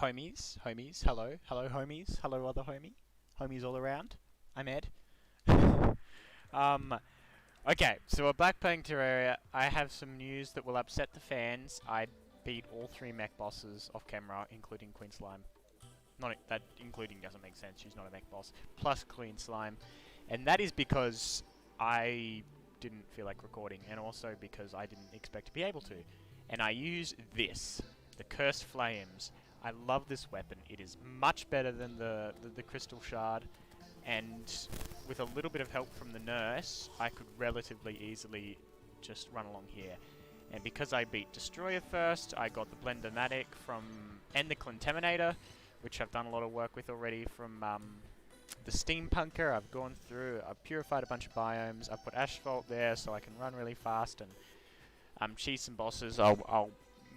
homies, hello homies, hello other homies all around. I'm Ed. um, okay, so we're back playing Terraria. I have some news that will upset the fans. I beat all 3 mech bosses off camera, including Queen Slime. Not that including doesn't make sense. She's not a mech boss. Plus Queen Slime, and that is because I didn't feel like recording, and also because I didn't expect to be able to. And I use this, the Cursed Flames. I love this weapon. It is much better than the Crystal Shard, and with a little bit of help from the nurse, I could relatively easily just run along here. And because I beat Destroyer first, I got the Blendermatic from and the Contaminator, which I've done a lot of work with already from the Steampunker. I've gone through, I've purified a bunch of biomes, I've put Asphalt there so I can run really fast and cheese some bosses. I'll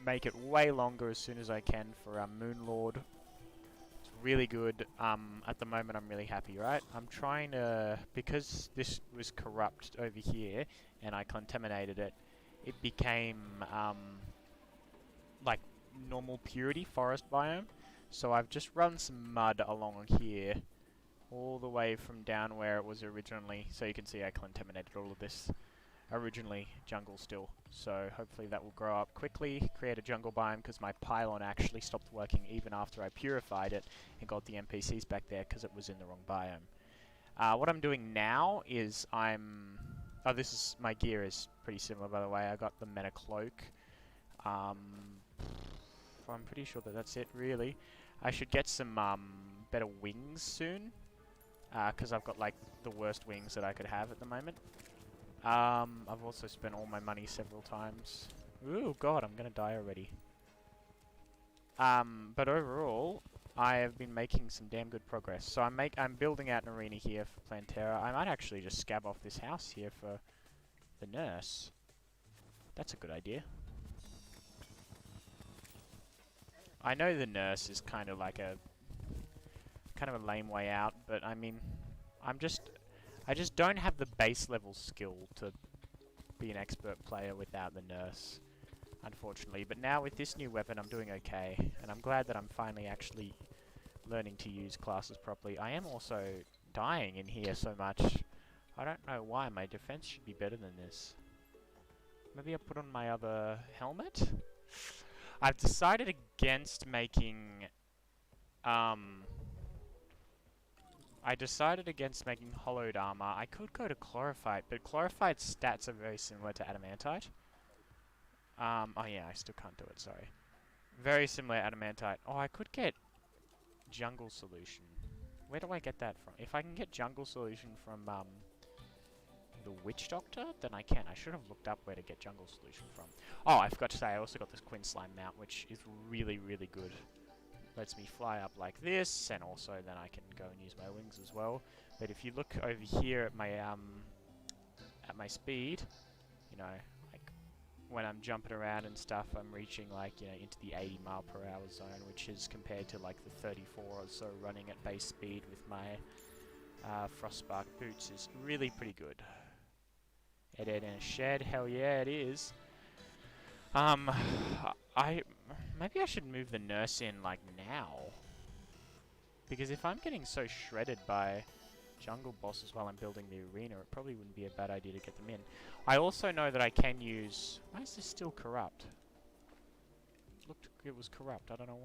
make it way longer as soon as I can for Moonlord. It's really good. At the moment I'm really happy, right? I'm trying to, because this was corrupt over here and I contaminated it, it became like normal purity forest biome. So I've just run some mud along here all the way from down where it was originally. So you can see I contaminated all of this originally jungle still. So hopefully that will grow up quickly, create a jungle biome, because my pylon actually stopped working even after I purified it and got the NPCs back there because it was in the wrong biome. What I'm doing now is oh, this is, my gear is pretty similar by the way. I got the Meta Cloak. I'm pretty sure that that's it really. I should get some better wings soon, because I've got like the worst wings that I could have at the moment. I've also spent all my money several times. Ooh, God, I'm gonna die already. But overall, I have been making some damn good progress. So I'm building out an arena here for Plantera. I might actually just scab off this house here for the nurse. That's a good idea. I know the nurse is kind of like a lame way out, but I mean, I just don't have the base level skill to be an expert player without the nurse, unfortunately. But now with this new weapon I'm doing okay, and I'm glad that I'm finally actually learning to use classes properly. I am also dying in here so much. I don't know why. My defense should be better than this. Maybe I'll put on my other helmet? I've decided against making hollowed armor. I could go to Chlorophyte, but Chlorophyte's stats are very similar to Adamantite. Oh yeah, I still can't do it, sorry. Very similar to Adamantite. Oh, I could get Jungle Solution. Where do I get that from? If I can get Jungle Solution from, the Witch Doctor, then I can. I should have looked up where to get Jungle Solution from. Oh, I forgot to say, I also got this Queen Slime mount, which is really, really good. Lets me fly up like this, and also then I can go and use my wings as well. But if you look over here at my speed, you know, like when I'm jumping around and stuff, I'm reaching like, you know, into the 80 mph zone, which is compared to like the 34 or so running at base speed with my Frostspark boots is really pretty good. Ed in a shed, hell yeah it is. Maybe I should move the nurse in, like, now. Because if I'm getting so shredded by jungle bosses while I'm building the arena, it probably wouldn't be a bad idea to get them in. I also know that I can use... Why is this still corrupt? It looked it was corrupt, I don't know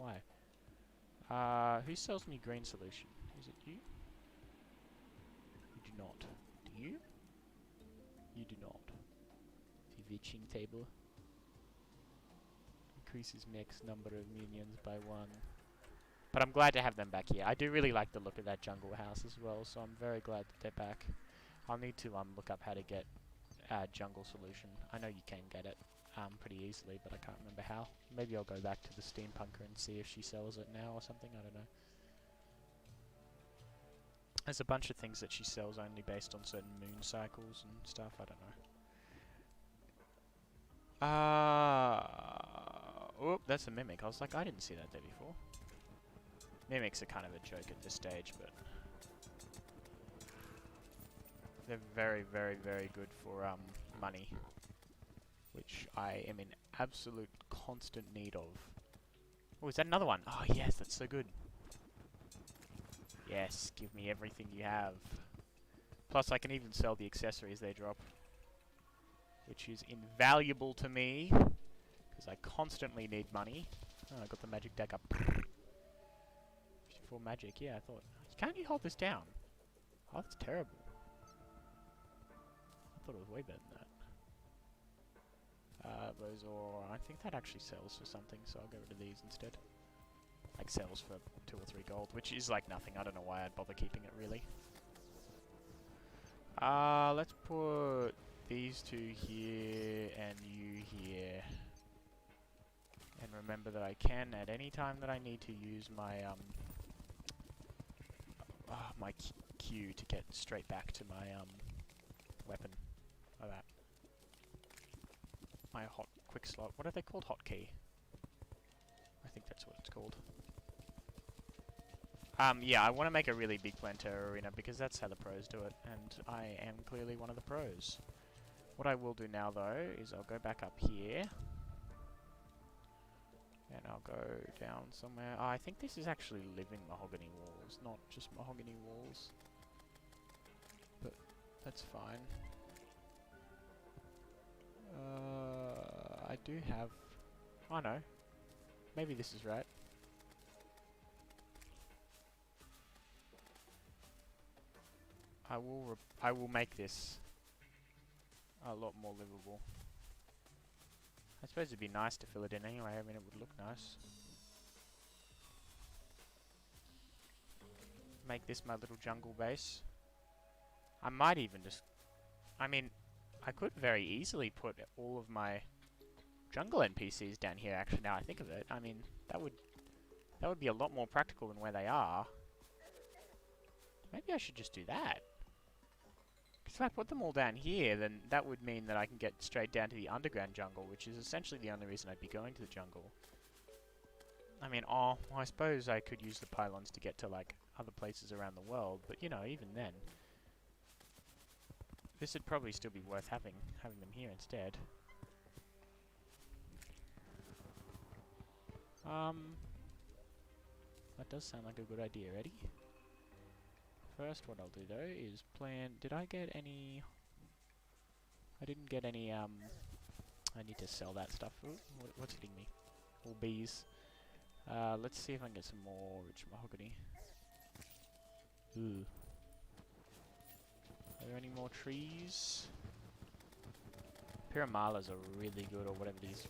why. Who sells me green solution? Is it you? You do not. Do you? You do not. The witching table. Increases max number of minions by 1. But I'm glad to have them back here. I do really like the look of that jungle house as well, so I'm very glad that they're back. I'll need to look up how to get Jungle Solution. I know you can get it pretty easily, but I can't remember how. Maybe I'll go back to the Steampunker and see if she sells it now or something, I don't know. There's a bunch of things that she sells only based on certain moon cycles and stuff, I don't know. Oh, that's a Mimic. I was like, I didn't see that there before. Mimics are kind of a joke at this stage, but they're very, very, very good for money, which I am in absolute constant need of. Oh, is that another one? Oh, yes, that's so good. Yes, give me everything you have. Plus, I can even sell the accessories they drop, which is invaluable to me, because I constantly need money. Oh, I got the magic deck up. 54 magic, yeah, I thought. Can't you hold this down? Oh, that's terrible. I thought it was way better than that. Those are... I think that actually sells for something, so I'll get rid of these instead. Like, sells for 2 or 3 gold, which is like nothing. I don't know why I'd bother keeping it, really. Let's put these 2 here, and you here. And remember that I can, at any time that I need to, use my, my Q to get straight back to my, weapon. Like that. My quick slot. What are they called? Hotkey. I think that's what it's called. Yeah, I want to make a really big TERRORaria because that's how the pros do it, and I am clearly one of the pros. What I will do now, though, is I'll go back up here. And I'll go down somewhere. Oh, I think this is actually living mahogany walls, not just mahogany walls. But that's fine. I do have... Oh no. Maybe this is right. I will make this a lot more livable. I suppose it'd be nice to fill it in anyway. I mean, it would look nice. Make this my little jungle base. I might even just... I mean, I could very easily put all of my jungle NPCs down here, actually, now I think of it. I mean, that would be a lot more practical than where they are. Maybe I should just do that. Because if I put them all down here, then that would mean that I can get straight down to the underground jungle, which is essentially the only reason I'd be going to the jungle. I mean, oh, I suppose I could use the pylons to get to, like, other places around the world, but, you know, even then, this would probably still be worth having them here instead. That does sound like a good idea. Ready? First, what I'll do though is plan... Did I get any... I didn't get any, I need to sell that stuff. Ooh, what's hitting me? All bees. Let's see if I can get some more rich mahogany. Ooh. Are there any more trees? Piramalas are really good, or whatever these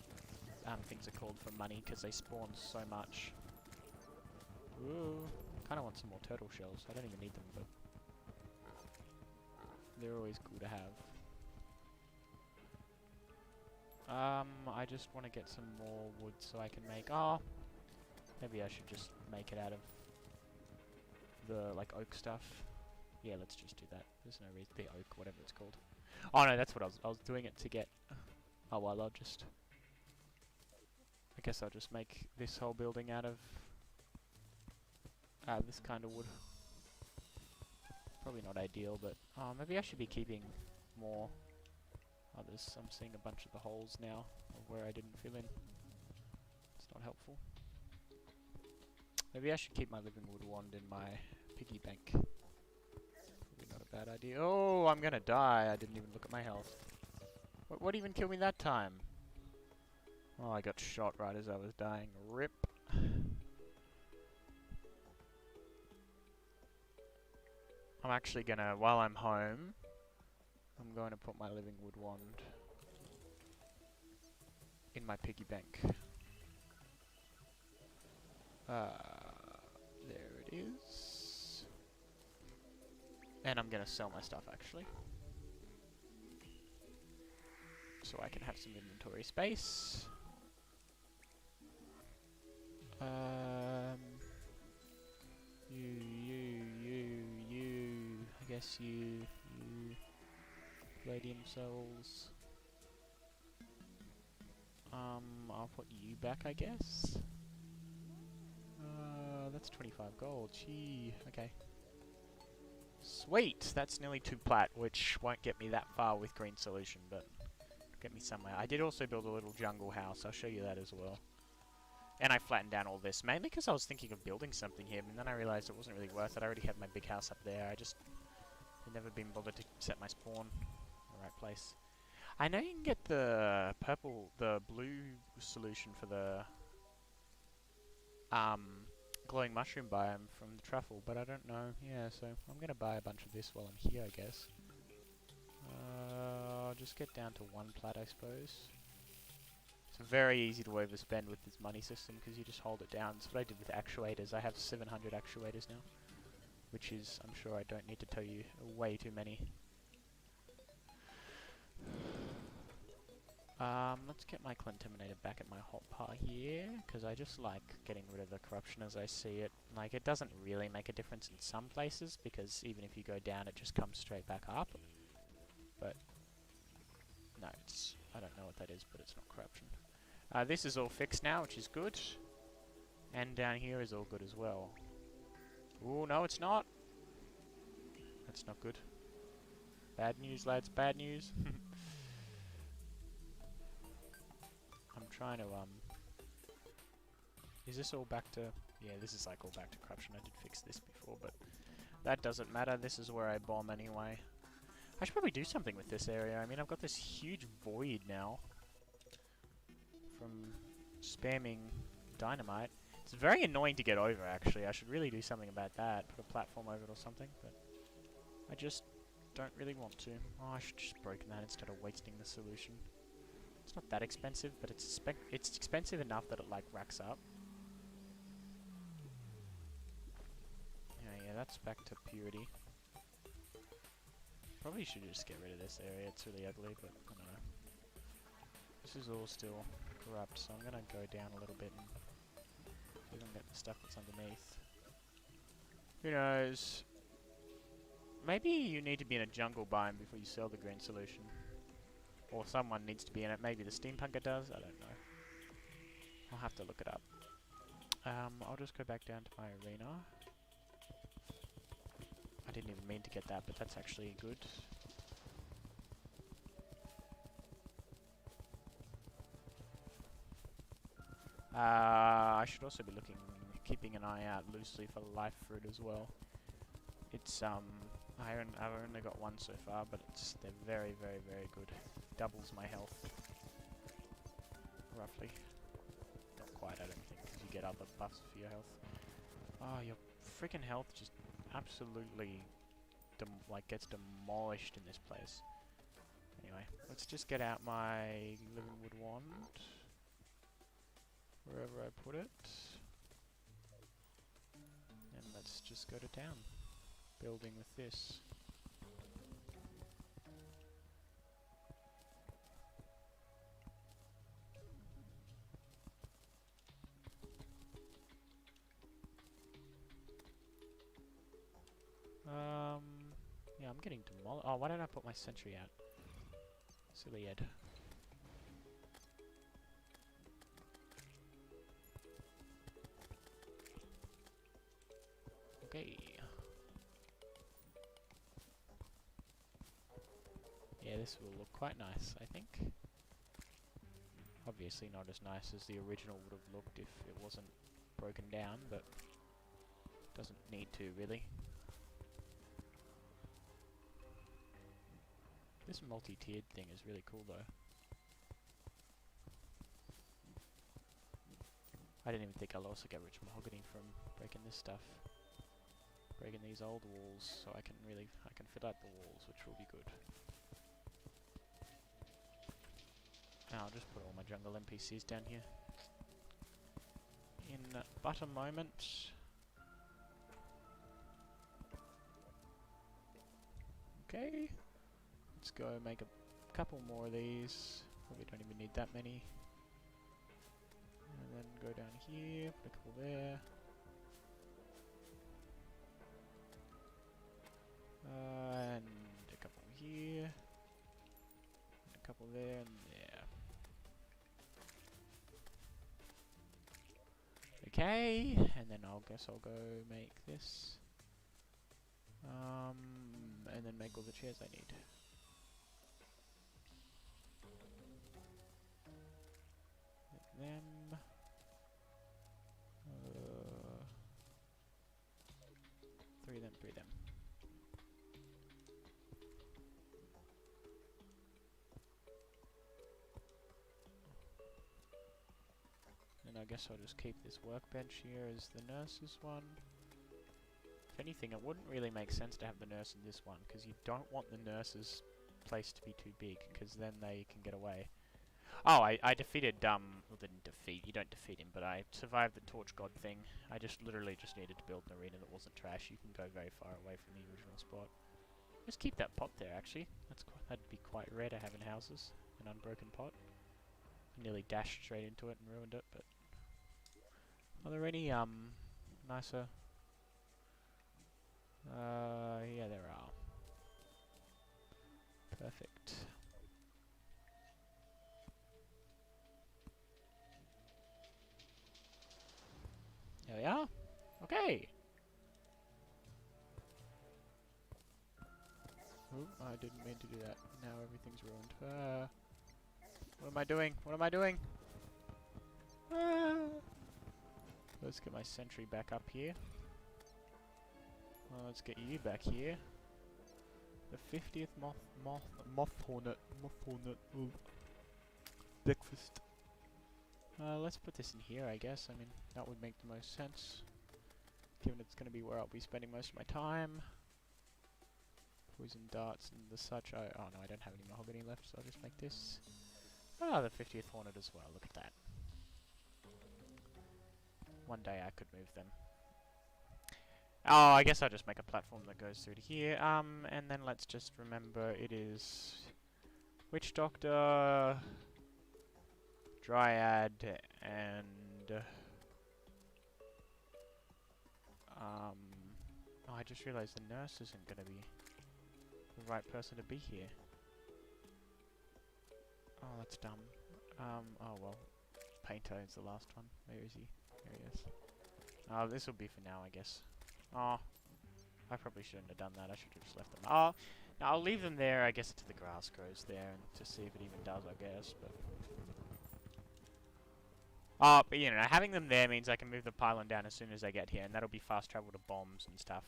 things are called, for money, because they spawn so much. Ooh. I kind of want some more turtle shells. I don't even need them, but they're always cool to have. I just want to get some more wood so I can make... Oh! Maybe I should just make it out of the, like, oak stuff. Yeah, let's just do that. There's no reason... The oak, whatever it's called. Oh no, that's what I was doing it to get... Oh well, I'll just... I guess I'll just make this whole building out of... this kind of wood. Probably not ideal, but... Oh, maybe I should be keeping more... Oh, I'm seeing a bunch of the holes now, of where I didn't fill in. It's not helpful. Maybe I should keep my living wood wand in my piggy bank. Probably not a bad idea. Oh, I'm gonna die. I didn't even look at my health. What even killed me that time? Oh, I got shot right as I was dying. RIP. I'm actually gonna, while I'm home, I'm going to put my living wood wand in my piggy bank. There it is. And I'm gonna sell my stuff, actually. So I can have some inventory space. You. I guess you. Palladium cells. I'll put you back, I guess. That's 25 gold. Gee, okay. Sweet! That's nearly 2 plat, which won't get me that far with green solution, but get me somewhere. I did also build a little jungle house. I'll show you that as well. And I flattened down all this, mainly because I was thinking of building something here, and then I realised it wasn't really worth it. I already had my big house up there. I just had never been bothered to set my spawn in the right place. I know you can get the blue solution for the glowing mushroom biome from the truffle, but I don't know. Yeah, so I'm gonna buy a bunch of this while I'm here, I guess. I'll just get down to one plat, I suppose. It's very easy to overspend with this money system because you just hold it down. That's what I did with actuators. I have 700 actuators now, which is, I'm sure I don't need to tell you, way too many. Let's get my Clintiminator back at my hotbar here, because I just like getting rid of the corruption as I see it. Like, it doesn't really make a difference in some places, because even if you go down, it just comes straight back up. But, no, it's, I don't know what that is, but it's not corruption. This is all fixed now, which is good. And down here is all good as well. Ooh, no, it's not. That's not good. Bad news, lads, bad news. I'm trying to, is this all back to... Yeah, this is like all back to corruption. I did fix this before, but that doesn't matter. This is where I bomb anyway. I should probably do something with this area. I mean, I've got this huge void now from spamming dynamite. It's very annoying to get over, actually. I should really do something about that. Put a platform over it or something, but I just don't really want to. Oh, I should just broken that instead of wasting the solution. It's not that expensive, but it's expensive enough that it, like, racks up. Yeah, that's back to purity. Probably should just get rid of this area. It's really ugly, but I don't know. This is all still corrupt, so I'm gonna go down a little bit and see if I can get the stuff that's underneath. Who knows? Maybe you need to be in a jungle biome before you sell the green solution. Or someone needs to be in it. Maybe the steampunker does? I don't know. I'll have to look it up. I'll just go back down to my arena. I didn't even mean to get that, but that's actually good. I should also be keeping an eye out loosely for life fruit as well. It's, I've only got one so far, but they're very, very, very good. Doubles my health. Roughly. Not quite, I don't think, because you get other buffs for your health. Oh, your freaking health just absolutely, gets demolished in this place. Anyway, let's just get out my living wood wand. Wherever I put it. And let's just go to town. Building with this. Yeah, I'm getting demolished. Oh, why don't I put my sentry out? Silly Ed. Okay. Yeah, this will look quite nice, I think. Obviously not as nice as the original would have looked if it wasn't broken down, but doesn't need to, really. This multi-tiered thing is really cool, though. I didn't even think I'll also get rich mahogany from breaking this stuff. Breaking these old walls, so I can fill out the walls, which will be good. Now I'll just put all my jungle NPCs down here. In but a moment. Okay. Let's go make a couple more of these. Probably don't even need that many. And then go down here, put a couple there. And a couple here. And a couple there and there. Okay, and then I'll go make this. And then make all the chairs I need. Make them. through them. And I guess I'll just keep this workbench here as the nurse's one. If anything, it wouldn't really make sense to have the nurse in this one, because you don't want the nurse's place to be too big, because then they can get away. Oh, I defeated, well, didn't defeat, you don't defeat him, but I survived the torch god thing. I literally just needed to build an arena that wasn't trash. You can go very far away from the original spot. Just keep that pot there, actually. That'd be quite rare to have in houses, an unbroken pot. I nearly dashed straight into it and ruined it, but... Are there any, nicer... yeah, there are. Perfect. There we are. Okay. Oh, I didn't mean to do that. Now everything's ruined. What am I doing? What am I doing? Let's get my sentry back up here. Well, let's get you back here. The 50th moth hornet. Ooh. Breakfast. Let's put this in here, I guess. I mean, that would make the most sense, given it's going to be where I'll be spending most of my time. Poison darts and the such. Oh no, I don't have any mahogany left, so I'll just make this. Ah, the 50th hornet as well. Look at that. One day I could move them. Oh, I guess I'll just make a platform that goes through to here. And then let's just remember it is Witch Doctor, Dryad, and oh, I just realized the nurse isn't gonna be the right person to be here. Oh, that's dumb. Oh well. Painter is the last one. Where is he? There he is. Oh, this will be for now, I guess. Oh, I probably shouldn't have done that. I should have just left them. Oh, no, I'll leave them there, I guess, until the grass grows there, and to see if it even does, I guess, but... Oh, but you know, having them there means I can move the pylon down as soon as I get here, and that'll be fast travel to bombs and stuff,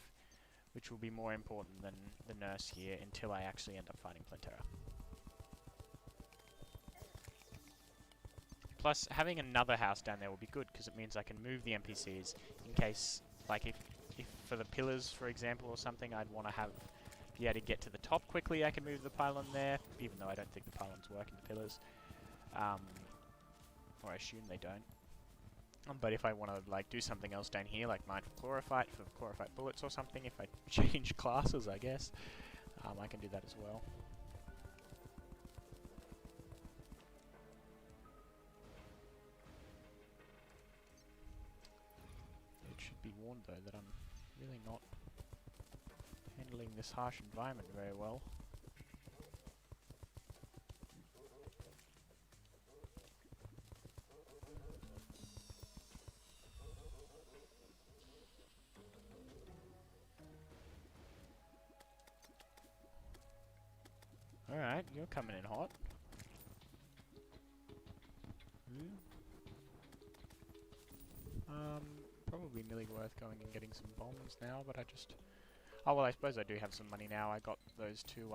which will be more important than the nurse here until I actually end up fighting Plantera. Plus, having another house down there will be good, because it means I can move the NPCs in case, like, if for the pillars, for example, or something, I'd want to be able to get to the top quickly, I can move the pylon there, even though I don't think the pylons work in the pillars. Or I assume they don't. But if I want to, like, do something else down here, like mine for chlorophyte bullets or something, if I change classes, I guess, I can do that as well. Be warned though that I'm really not handling this harsh environment very well. Alright, you're coming in hot. Probably nearly worth going and getting some bombs now, but I just... Oh, well, I suppose I do have some money now. I got those two,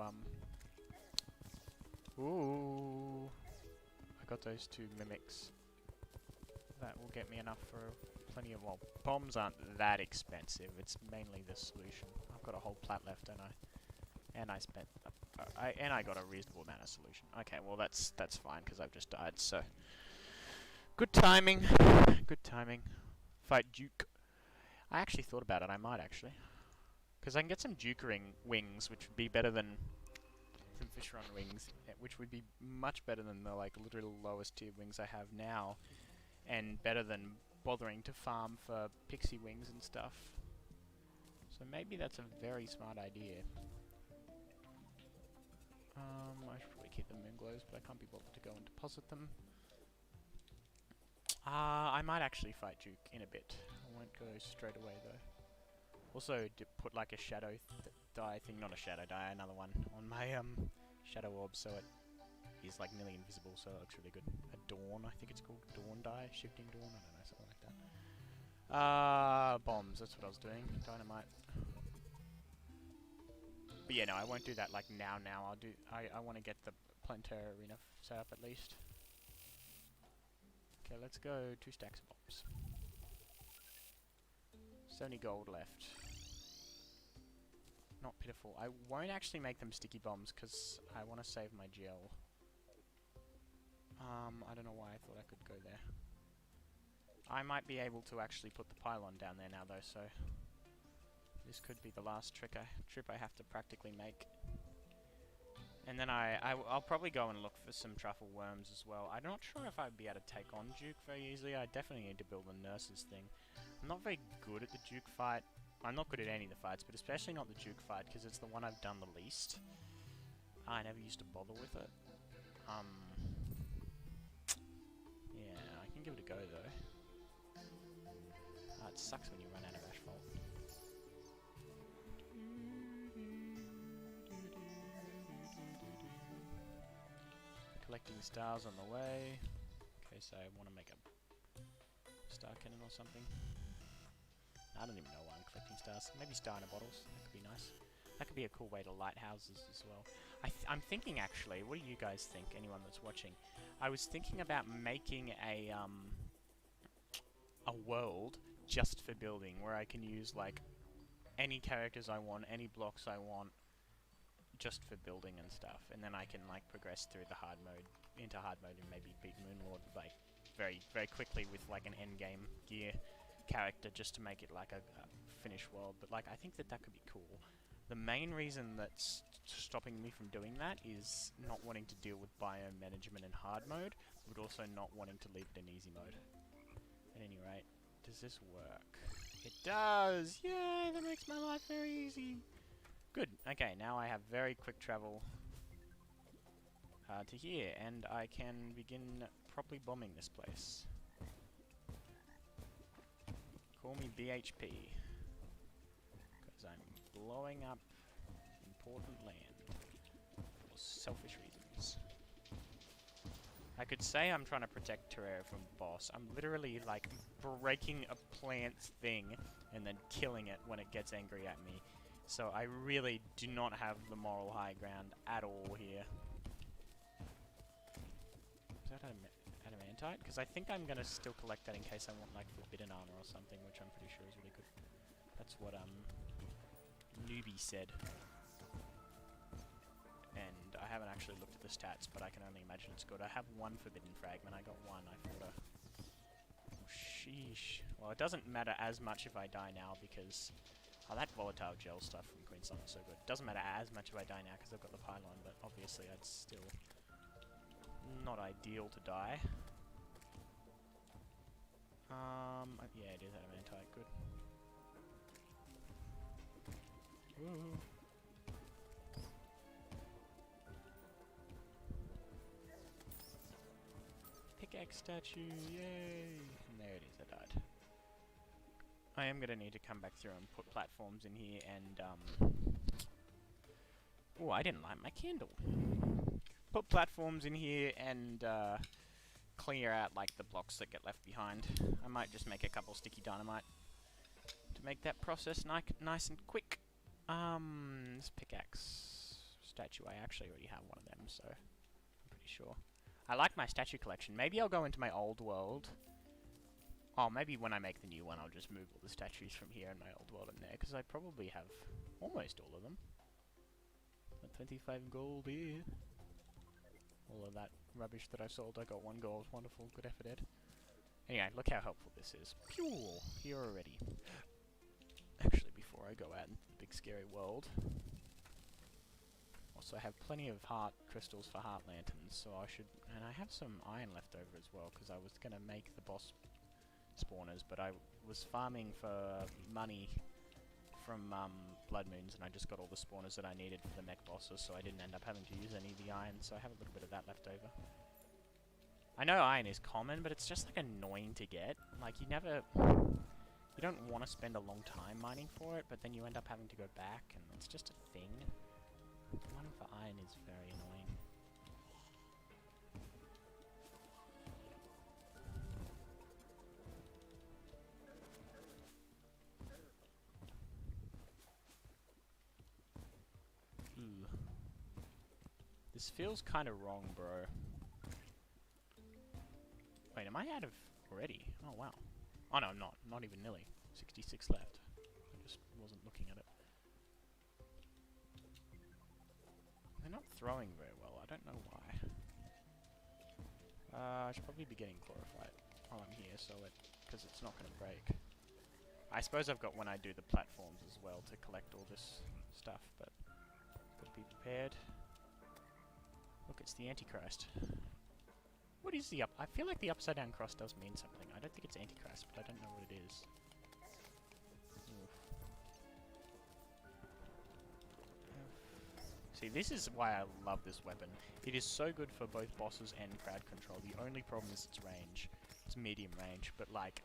Ooh! I got those two mimics. That will get me enough for plenty of... Well, bombs aren't that expensive. It's mainly the solution. I've got a whole plat left, don't I? And I spent... and I got a reasonable amount of solution. Okay, well, that's fine, because I've just died, so... Good timing. Good timing. Fight Duke. I actually thought about it, I might actually. Because I can get some Dukering wings, which would be better than some Fishron wings, which would be much better than the, like, literal lowest tier wings I have now. And better than bothering to farm for pixie wings and stuff. So maybe that's a very smart idea. I should probably keep the moon glows, but I can't be bothered to go and deposit them. I might actually fight Duke in a bit. I won't go straight away though. Also, put like a shadow die thing, not a shadow die, another one, on my shadow orb, so it is like nearly invisible, so it looks really good. A dawn, I think it's called dawn die, shifting dawn, I don't know, something like that. Bombs, that's what I was doing. Dynamite. But yeah, no, I won't do that like now. I'll do. I want to get the Plantera arena set up at least. Okay, let's go 2 stacks of bombs. 70 gold left. Not pitiful. I won't actually make them sticky bombs because I want to save my gel. I don't know why I thought I could go there. I might be able to actually put the pylon down there now though, so this could be the last trip I have to practically make. And then I'll probably go and look for some truffle worms as well. I'm not sure if I'd be able to take on Duke very easily. I definitely need to build a nurses thing. I'm not very good at the Duke fight. I'm not good at any of the fights, but especially not the Duke fight, because it's the one I've done the least. I never used to bother with it. Yeah, I can give it a go though. It sucks when you run out of asphalt. Collecting stars on the way. Okay, so I want to make a star cannon or something. I don't even know why I'm collecting stars. Maybe star in a bottles. That could be nice. That could be a cool way to light houses as well. I'm thinking actually, what do you guys think, anyone that's watching? I was thinking about making a world just for building, where I can use like any characters I want, any blocks I want, just for building and stuff, and then I can like progress through the hard mode, into hard mode, and maybe beat Moonlord like very, very quickly with like an end game gear character, just to make it like a finished world. But like I think that could be cool. The main reason that's stopping me from doing that is not wanting to deal with biome management in hard mode, but also not wanting to leave it in easy mode. At any rate, does this work? It does! Yay! That makes my life very easy! Good. Okay, now I have very quick travel to here, and I can begin properly bombing this place. Call me BHP. Because I'm blowing up important land for selfish reasons. I could say I'm trying to protect Terraria from boss. I'm literally like breaking a plant's thing and then killing it when it gets angry at me. So I really do not have the moral high ground at all here. Is that adamantite? Because I think I'm going to still collect that in case I want like forbidden armor or something, which I'm pretty sure is really good. That's what Newbie said. And I haven't actually looked at the stats, but I can only imagine it's good. I have 1 forbidden fragment. I got 1. I thought oh, sheesh. Well, it doesn't matter as much if I die now because... Oh, that volatile gel stuff from Queensland is so good. Doesn't matter as much if I die now because I've got the pylon, but obviously it's still not ideal to die. Yeah, it is adamantite. Good. Woo. Pickaxe statue, yay! And there it is, I died. I am going to need to come back through and put platforms in here and, oh, I didn't light my candle. Put platforms in here and, clear out, like, the blocks that get left behind. I might just make a couple sticky dynamite to make that process nice and quick. This pickaxe statue, I actually already have one of them, so I'm pretty sure. I like my statue collection. Maybe I'll go into my old world. Oh, maybe when I make the new one, I'll just move all the statues from here and my old world in there, because I probably have almost all of them. 25 gold here. All of that rubbish that I sold, I got 1 gold. Wonderful, good effort, Ed. Anyway, look how helpful this is. Pure! Here already. Actually, before I go out into the big scary world. Also, I have plenty of heart crystals for heart lanterns, so I should... And I have some iron left over as well, because I was going to make the boss spawners, but I was farming for money from Blood Moons, and I just got all the spawners that I needed for the mech bosses, so I didn't end up having to use any of the iron, so I have a little bit of that left over. I know iron is common, but it's just like annoying to get. Like, you don't want to spend a long time mining for it, but then you end up having to go back, and it's just a thing. Mining for iron is very annoying. This feels kind of wrong, bro. Wait, am I out of already? Oh, wow. Oh, no, I'm not. Not even nearly. 66 left. I just wasn't looking at it. They're not throwing very well. I don't know why. I should probably be getting chlorophyte while I'm here, so because it's not going to break. I suppose I've got when I do the platforms as well to collect all this stuff, but gotta be prepared. Look, it's the Antichrist. What is the I feel like the upside down cross does mean something. I don't think it's Antichrist, but I don't know what it is. Oof. See, this is why I love this weapon. It is so good for both bosses and crowd control. The only problem is its range. It's medium range, but like,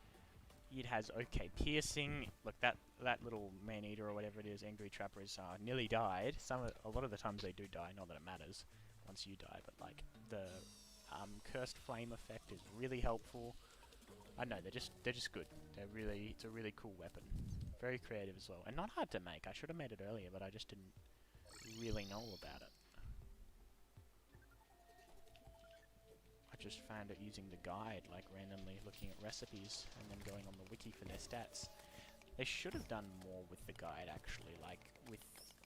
it has okay piercing. Look, that little man-eater or whatever it is, angry trapper is nearly died. A lot of the times they do die. Not that it matters once you die, but like the cursed flame effect is really helpful. I know they're just good. It's a really cool weapon. Very creative as well, and not hard to make. I should have made it earlier, but I just didn't really know all about it. I just found it using the guide, like randomly looking at recipes and then going on the wiki for their stats. They should have done more with the guide actually, like with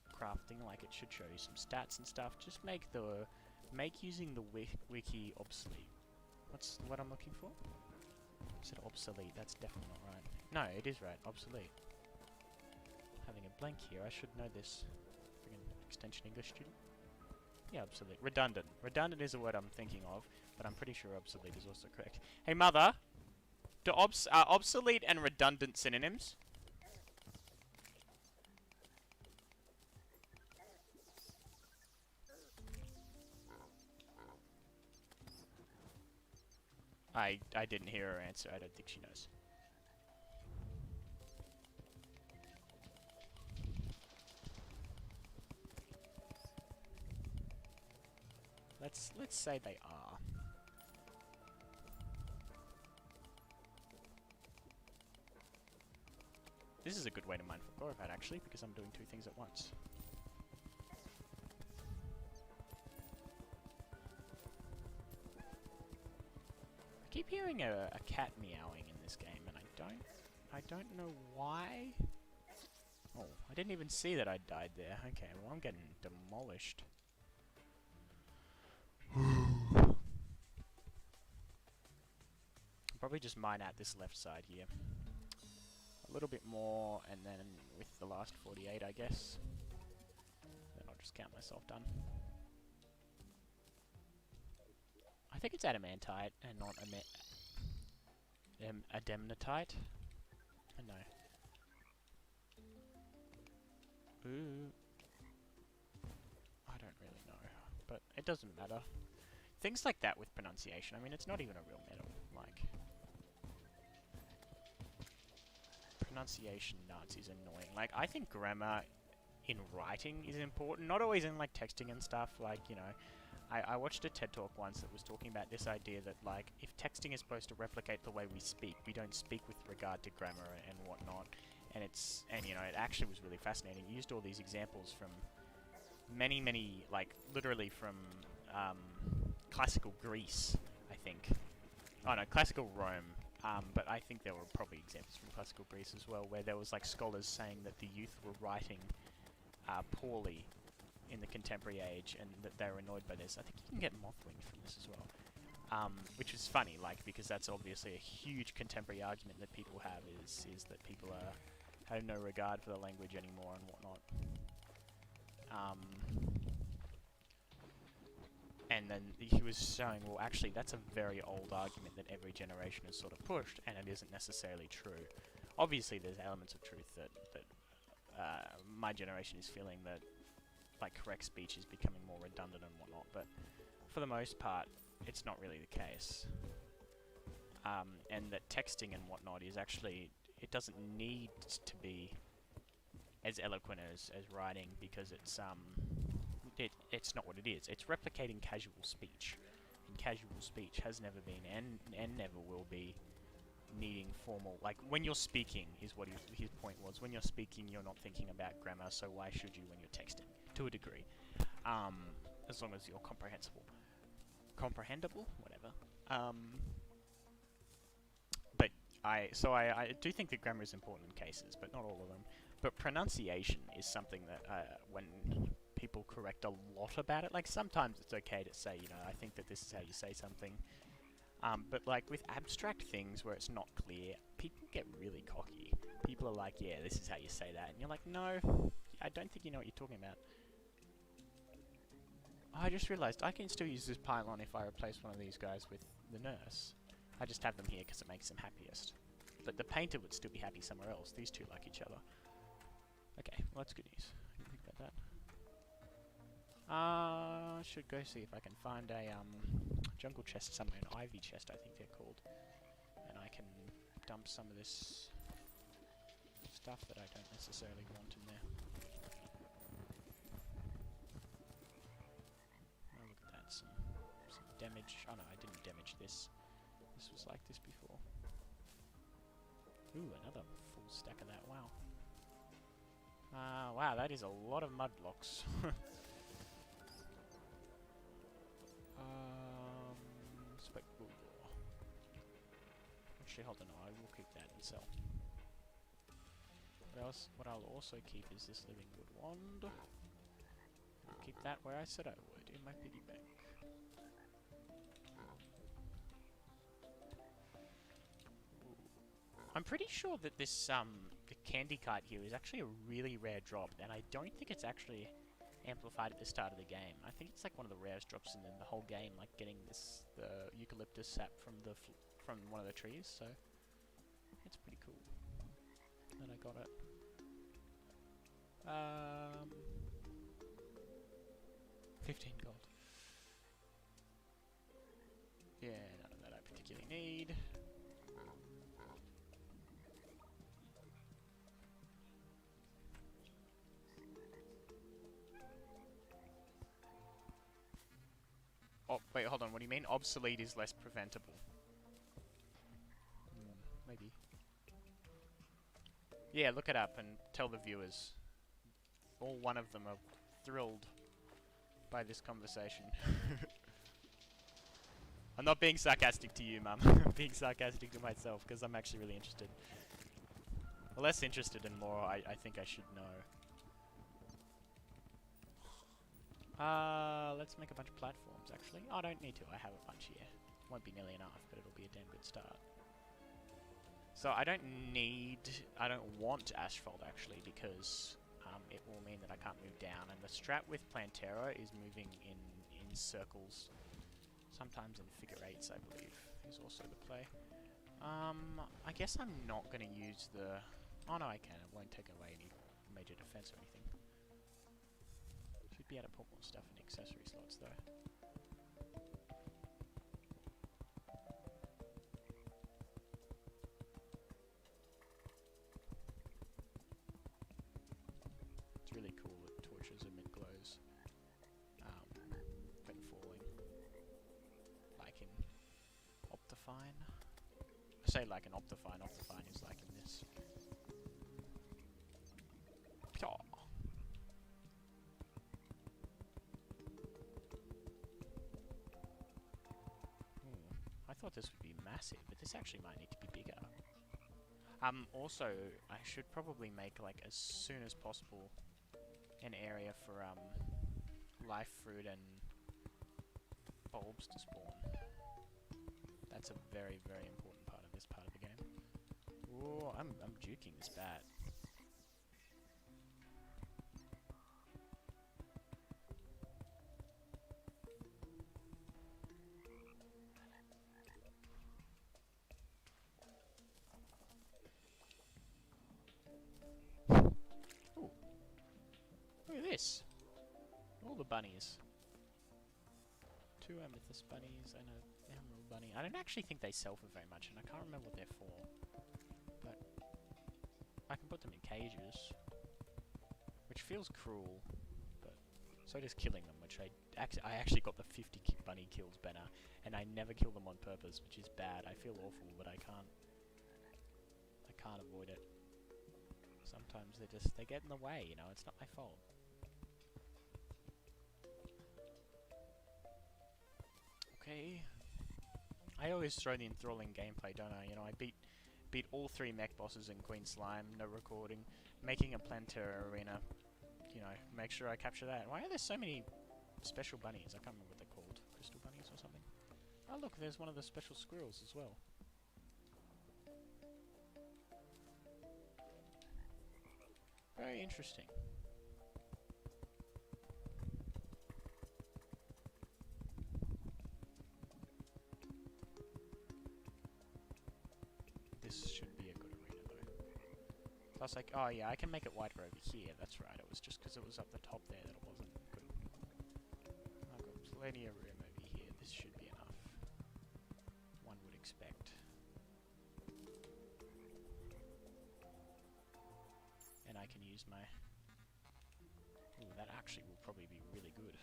crafting, like it should show you some stats and stuff. Just make using the wiki obsolete. What's what I'm looking for? I said obsolete, that's definitely not right. No, it is right, obsolete. Having a blank here, I should know this. Friggin' extension English student. Yeah, obsolete. Redundant. Redundant is a word I'm thinking of, but I'm pretty sure obsolete is also correct. Hey mother! Are obsolete and redundant synonyms? I didn't hear her answer. I don't think she knows. Let's say they are. This is a good way to mine for chlorophyte actually, because I'm doing two things at once. I keep hearing a cat meowing in this game, and I don't know why. Oh, I didn't even see that I died there. Okay, well I'm getting demolished. Probably just mine out this left side here. A little bit more, and then with the last 48, I guess. Then I'll just count myself done. I think it's adamantite and not adamantite. I know. Ooh. I don't really know, but it doesn't matter. Things like that with pronunciation, I mean, it's not even a real metal, like... Pronunciation nuts is annoying. Like, I think grammar in writing is important, not always in, like, texting and stuff, like, you know... I watched a TED Talk once that was talking about this idea that, like, if texting is supposed to replicate the way we speak, we don't speak with regard to grammar and whatnot, and you know, it actually was really fascinating. It used all these examples from many, like, literally from, classical Greece, I think. Oh no, classical Rome. But I think there were probably examples from classical Greece as well, where there was like scholars saying that the youth were writing poorly in the contemporary age, and that they were annoyed by this. I think you can get mothwing from this as well, which is funny, like, because that's obviously a huge contemporary argument that people have, is that people have no regard for the language anymore and whatnot. And then he was showing, well, actually, that's a very old argument that every generation has sort of pushed, and it isn't necessarily true. Obviously, there's elements of truth that my generation is feeling that, like, correct speech is becoming more redundant and whatnot, but for the most part, it's not really the case. And that texting and whatnot is actually, it doesn't need to be as eloquent as writing, because it's not what it is. It's replicating casual speech. And casual speech has never been and never will be needing formal... Like, when you're speaking, is what his point was. When you're speaking, you're not thinking about grammar, so why should you when you're texting? To a degree. as long as you're comprehensible, whatever. But I do think that grammar is important in cases, but not all of them. But pronunciation is something that when people correct a lot about it, like sometimes it's okay to say, you know, I think that this is how you say something. But like with abstract things where it's not clear, people get really cocky. People are like, yeah, this is how you say that. And you're like, no, I don't think you know what you're talking about. Oh, I just realised I can still use this pylon if I replace one of these guys with the nurse. I just have them here because it makes them happiest. But the painter would still be happy somewhere else. These two like each other. Okay, well that's good news. I didn't think about that. Should go see if I can find a jungle chest somewhere, an ivy chest I think they're called. And I can dump some of this stuff that I don't necessarily want in there. Oh, look at that, some damage. Oh no, I didn't damage this. This was like this before. Ooh, another full stack of that, wow. Wow, that is a lot of mud blocks. Actually, hold on, I will keep that and sell. What I'll also keep is this living wood wand. I'll keep that where I said I would, in my piggy bank. I'm pretty sure that this, the candy kite here is actually a really rare drop, and I don't think it's actually amplified at the start of the game. I think it's like one of the rarest drops in the whole game, like getting this, the eucalyptus sap from from one of the trees, so it's pretty cool that I got it. 15 gold. Yeah, none of that I particularly need. Oh, wait, hold on, what do you mean? Obsolete is less preventable. Maybe. Yeah, look it up and tell the viewers. All one of them are thrilled by this conversation. I'm not being sarcastic to you, Mum. I'm being sarcastic to myself, because I'm actually really interested. Less interested and more I think I should know. Let's make a bunch of platforms, actually. Oh, I don't need to, I have a bunch here. Won't be nearly enough, but it'll be a damn good start. So I don't want asphalt, actually, because it will mean that I can't move down. And the strat with Plantera is moving in circles. Sometimes in figure eights, I believe, is also the play. I guess I'm not going to use the... Oh, no, I can. It won't take away any major defense or anything. Should be able to put more stuff in accessory slots, though. It's really cool that torches emit glows when falling. Like in Optifine. I say like in Optifine. Optifine is like in this. Pyaw. I thought this would be massive, but this actually might need to be bigger. Also, I should probably make, like, as soon as possible an area for, life fruit and bulbs to spawn. That's a very, very important part of this part of the game. Ooh, I'm juking this bat. Ooh. Look at this. All the bunnies. 2 amethyst bunnies and a emerald bunny. I don't actually think they sell for very much, and I can't remember what they're for. But I can put them in cages, which feels cruel. But so does killing them, which I actually got the 50 bunny kills banner, and I never kill them on purpose, which is bad. I feel awful, but I can't avoid it. Sometimes they get in the way, you know. It's not my fault. Okay. I always throw the enthralling gameplay, don't I? You know, I beat all 3 mech bosses in Queen Slime, no recording, making a plan TERRORaria, you know, make sure I capture that. Why are there so many special bunnies? I can't remember what they're called. Crystal bunnies or something? Oh look, there's one of the special squirrels as well. Very interesting. This should be a good arena though. Plus, like, oh yeah, I can make it wider over here. That's right. It was just because it was up the top there that it wasn't good. I've got plenty of room over here. This should be enough. One would expect. And I can use my... Ooh, that actually will probably be really good.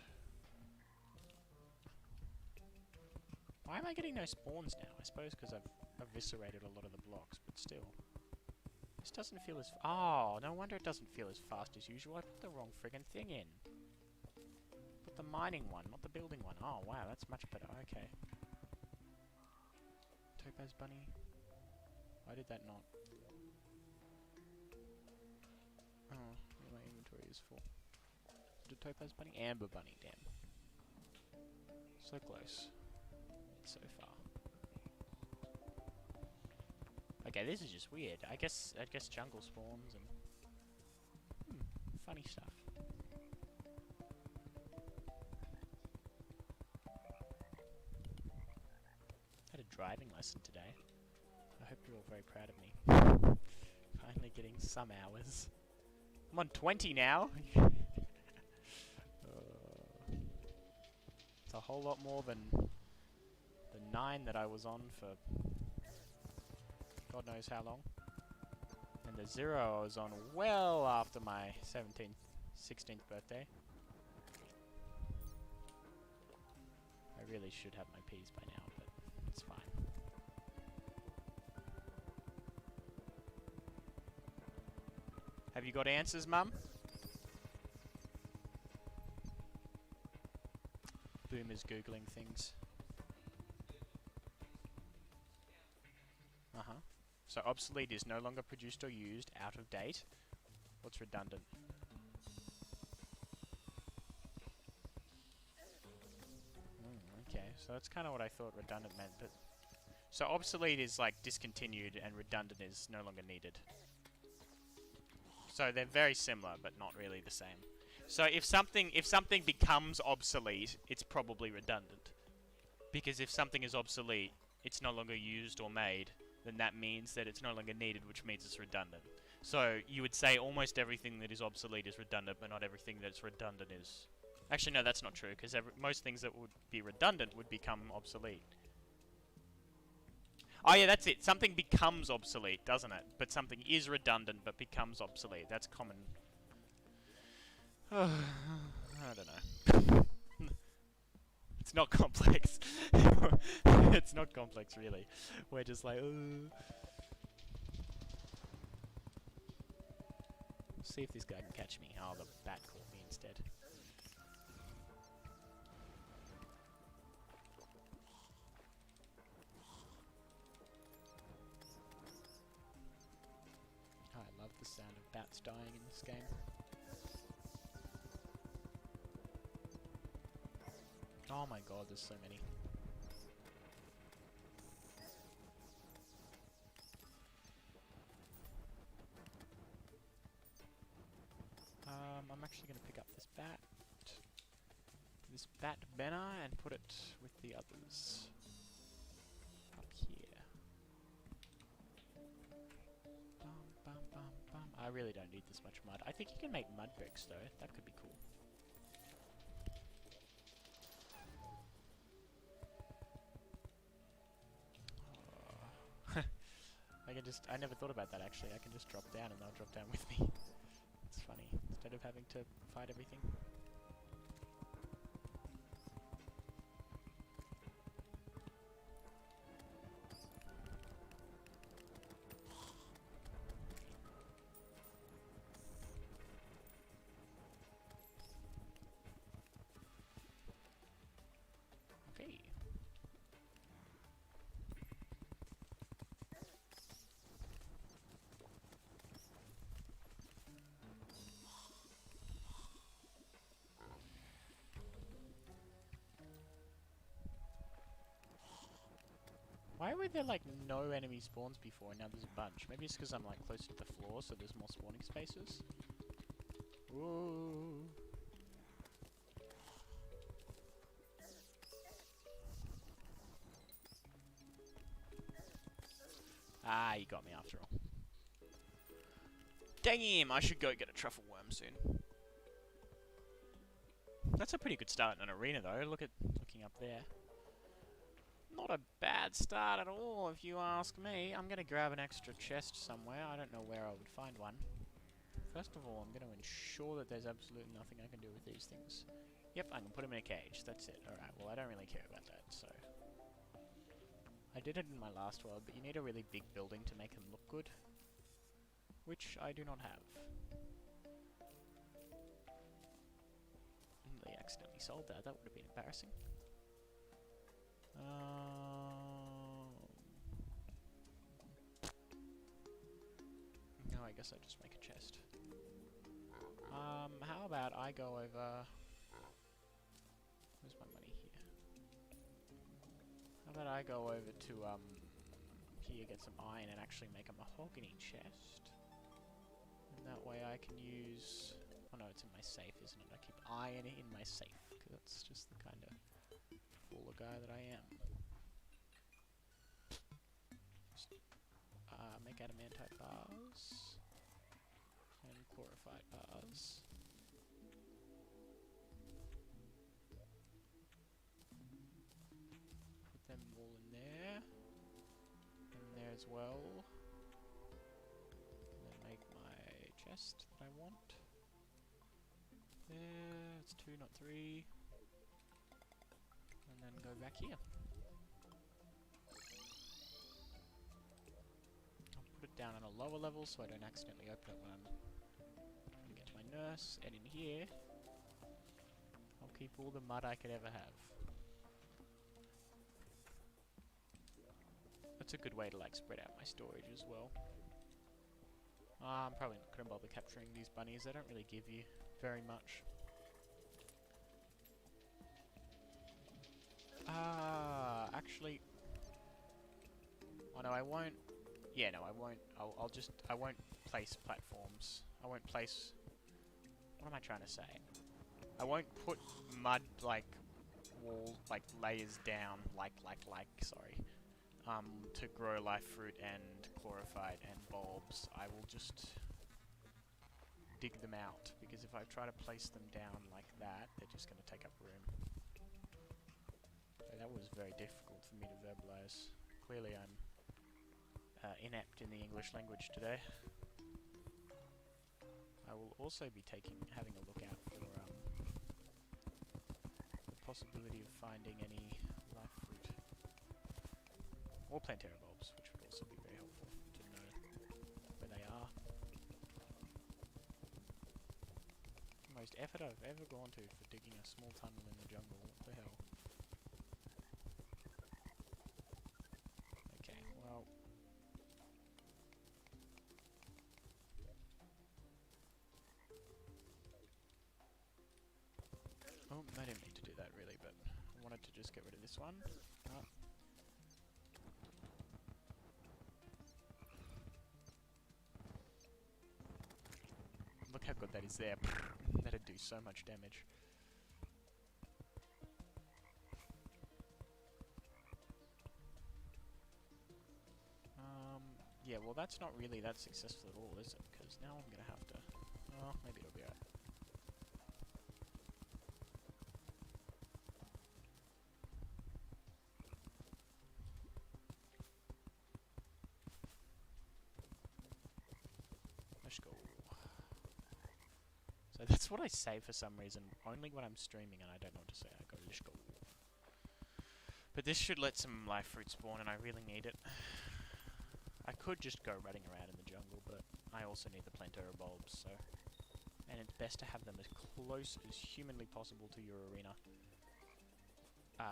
Why am I getting no spawns now? I suppose because I've eviscerated a lot of the blocks, but still. This doesn't feel as... Oh, no wonder it doesn't feel as fast as usual. I put the wrong friggin' thing in. Put the mining one, not the building one. Oh, wow, that's much better. Okay. Topaz bunny. Why did that not... Oh, my inventory is full. Is it a topaz bunny? Amber bunny, damn. So close. So far. Okay, this is just weird. I guess jungle spawns and funny stuff. Had a driving lesson today. I hope you're all very proud of me. Finally getting some hours. I'm on 20 now. It's a whole lot more than the 9 that I was on for God knows how long. And the 0 I was on well after my 16th birthday. I really should have my P's by now, but it's fine. Have you got answers, Mum? Boomer's Googling things. Uh-huh. So obsolete is no longer produced or used, out of date. What's redundant? Okay, so that's kind of what I thought redundant meant, but... So obsolete is like discontinued and redundant is no longer needed. So they're very similar, but not really the same. So if something becomes obsolete, it's probably redundant. Because if something is obsolete, it's no longer used or made, then that means that it's no longer needed, which means it's redundant. So you would say almost everything that is obsolete is redundant, but not everything that's redundant is... Actually, no, that's not true, because most things that would be redundant would become obsolete. Oh yeah, that's it. Something becomes obsolete, doesn't it? But something is redundant, but becomes obsolete. That's common. I don't know. It's not complex. It's not complex, really. We're just like, see if this guy can catch me. Oh, the bat caught me instead. Oh, I love the sound of bats dying in this game. Oh my god, there's so many. I'm actually going to pick up this bat banner, and put it with the others up here. Bum, bum, bum, bum. I really don't need this much mud. I think you can make mud bricks though. That could be cool. I never thought about that actually. I can just drop down and they'll drop down with me. It's funny. Instead of having to fight everything. Okay. Why were there like no enemy spawns before and now there's a bunch? Maybe it's because I'm like closer to the floor so there's more spawning spaces. Whoa. Ah, you got me after all. Dang him! I should go get a truffle worm soon. That's a pretty good start in an arena though, looking up there. Not a bad start at all, if you ask me. I'm gonna grab an extra chest somewhere. I don't know where I would find one. First of all, I'm gonna ensure that there's absolutely nothing I can do with these things. Yep, I can put them in a cage. That's it. Alright, well I don't really care about that, so... I did it in my last world, but you need a really big building to make them look good. Which I do not have. They accidentally sold that. That would have been embarrassing. No, I guess I just make a chest. How about I go over... Where's my money here? How about I go over to, here, get some iron and actually make a mahogany chest? And that way I can use... Oh no, it's in my safe, isn't it? I keep iron in my safe, because that's just the kind of fuller guy that I am. Just, make adamantite bars. And glorified bars. Put them all in there. In there as well. And then make my chest that I want. There, it's 2, not 3. And then go back here. I'll put it down on a lower level so I don't accidentally open it when I'm trying to get to my nurse. And in here, I'll keep all the mud I could ever have. That's a good way to like spread out my storage as well. I'm probably not going to bother capturing these bunnies. They don't really give you very much. Actually... Oh no, I won't... Yeah, no, I won't. I won't place platforms. I won't place... What am I trying to say? I won't put mud, like, wall, like, layers down, sorry. To grow life fruit and chlorophyte and bulbs. I will just dig them out, because if I try to place them down like that, they're just going to take up room. So that was very difficult for me to verbalize. Clearly I'm inept in the English language today. I will also be having a look out for the possibility of finding any life fruit. Or plantaira bulbs, which would also be very helpful to know where they are. The most effort I've ever gone to for digging a small tunnel in the jungle, what the hell? Okay, well... Oh, I didn't mean to do that really, but I wanted to just get rid of this one. Oh. Look how good that is there. That'd do so much damage. Yeah, well that's not really that successful at all, is it? Because now I'm gonna have to... Oh, maybe it'll be alright. Let's go. So that's what I say for some reason, only when I'm streaming and I don't know what to say. I go, let's go. But this should let some life fruit spawn and I really need it. I could just go running around in the jungle, but I also need the plantaira bulbs, so... And it's best to have them as close as humanly possible to your arena.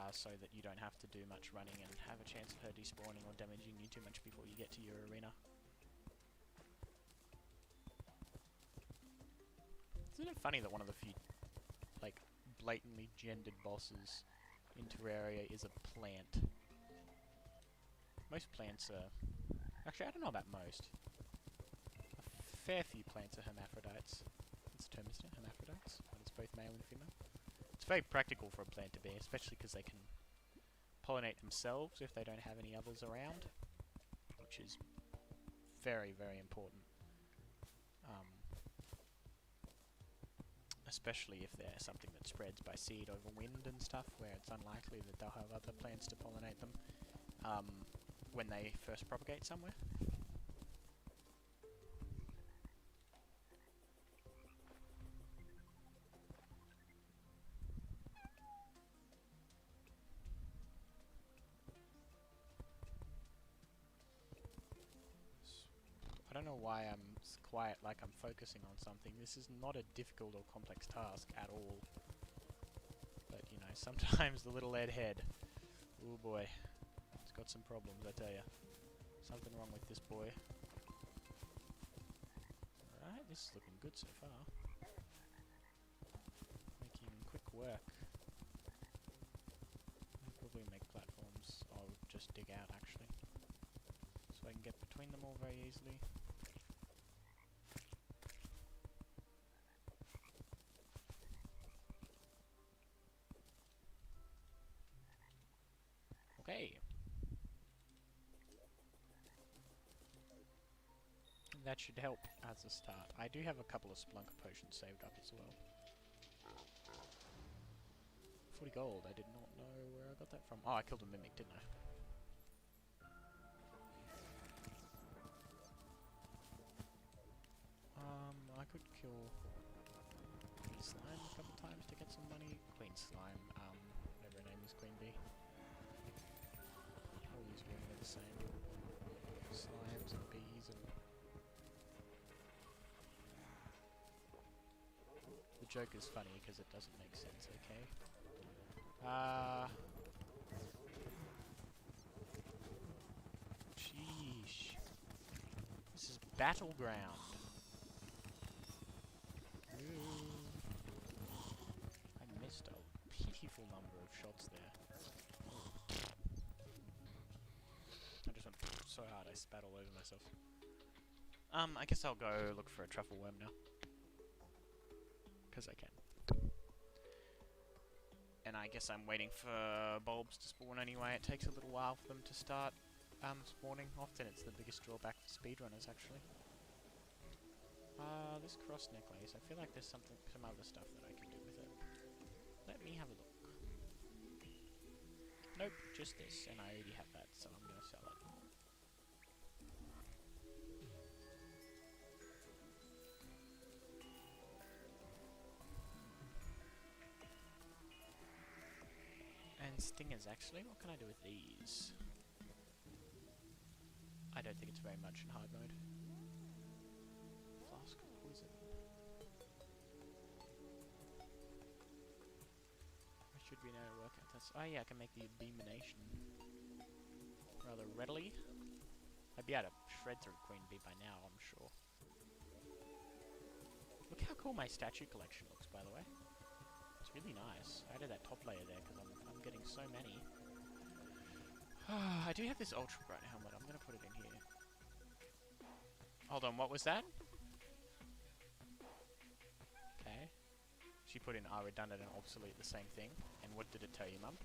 So that you don't have to do much running and have a chance of her despawning or damaging you too much before you get to your arena. Isn't it funny that one of the few, like, blatantly gendered bosses in Terraria is a plant? Most plants are... Actually, I don't know about most. A fair few plants are hermaphrodites. That's the term, isn't it? Hermaphrodites? When it's both male and female. It's very practical for a plant to be, especially because they can pollinate themselves if they don't have any others around, which is very, very important. Especially if they're something that spreads by seed over wind and stuff, where it's unlikely that they'll have other plants to pollinate them when they first propagate somewhere. I don't know why I'm quiet like I'm focusing on something. This is not a difficult or complex task at all. But, you know, sometimes the little lead head, oh boy, it's got some problems, I tell ya. Something wrong with this boy. Alright, this is looking good so far. Making quick work. I'll probably make platforms. I'll just dig out, actually. So I can get between them all very easily. Okay. That should help as a start. I do have a couple of Splunker potions saved up as well. 40 gold, I did not know where I got that from. Oh, I killed a mimic, didn't I? I could kill Queen Slime a couple times to get some money. Queen Slime, whatever her name is, Queen Bee. All these women are the same. Slimes and bees and... The joke is funny because it doesn't make sense, okay? Sheesh. This is Battleground. I missed a pitiful number of shots there. I just went so hard I spat all over myself. I guess I'll go look for a truffle worm now. Because I can. And I guess I'm waiting for bulbs to spawn anyway. It takes a little while for them to start spawning. Often it's the biggest drawback for speedrunners, actually. This cross necklace, I feel like there's some other stuff that I can do with it. Let me have a look. Nope, just this, and I already have that, so I'm gonna sell it. And stingers, actually, what can I do with these? I don't think it's very much in hard mode. Flask of poison. I should be able to work out this. Oh yeah, I can make the abomination rather readily. I'd be able to shred through Queen Bee by now, I'm sure. Look how cool my statue collection looks, by the way. It's really nice. I added that top layer there because I'm getting so many. I do have this ultra bright helmet. I'm gonna put it in here. Hold on, what was that? Okay. She put in are redundant and obsolete the same thing. And what did it tell you, Mum?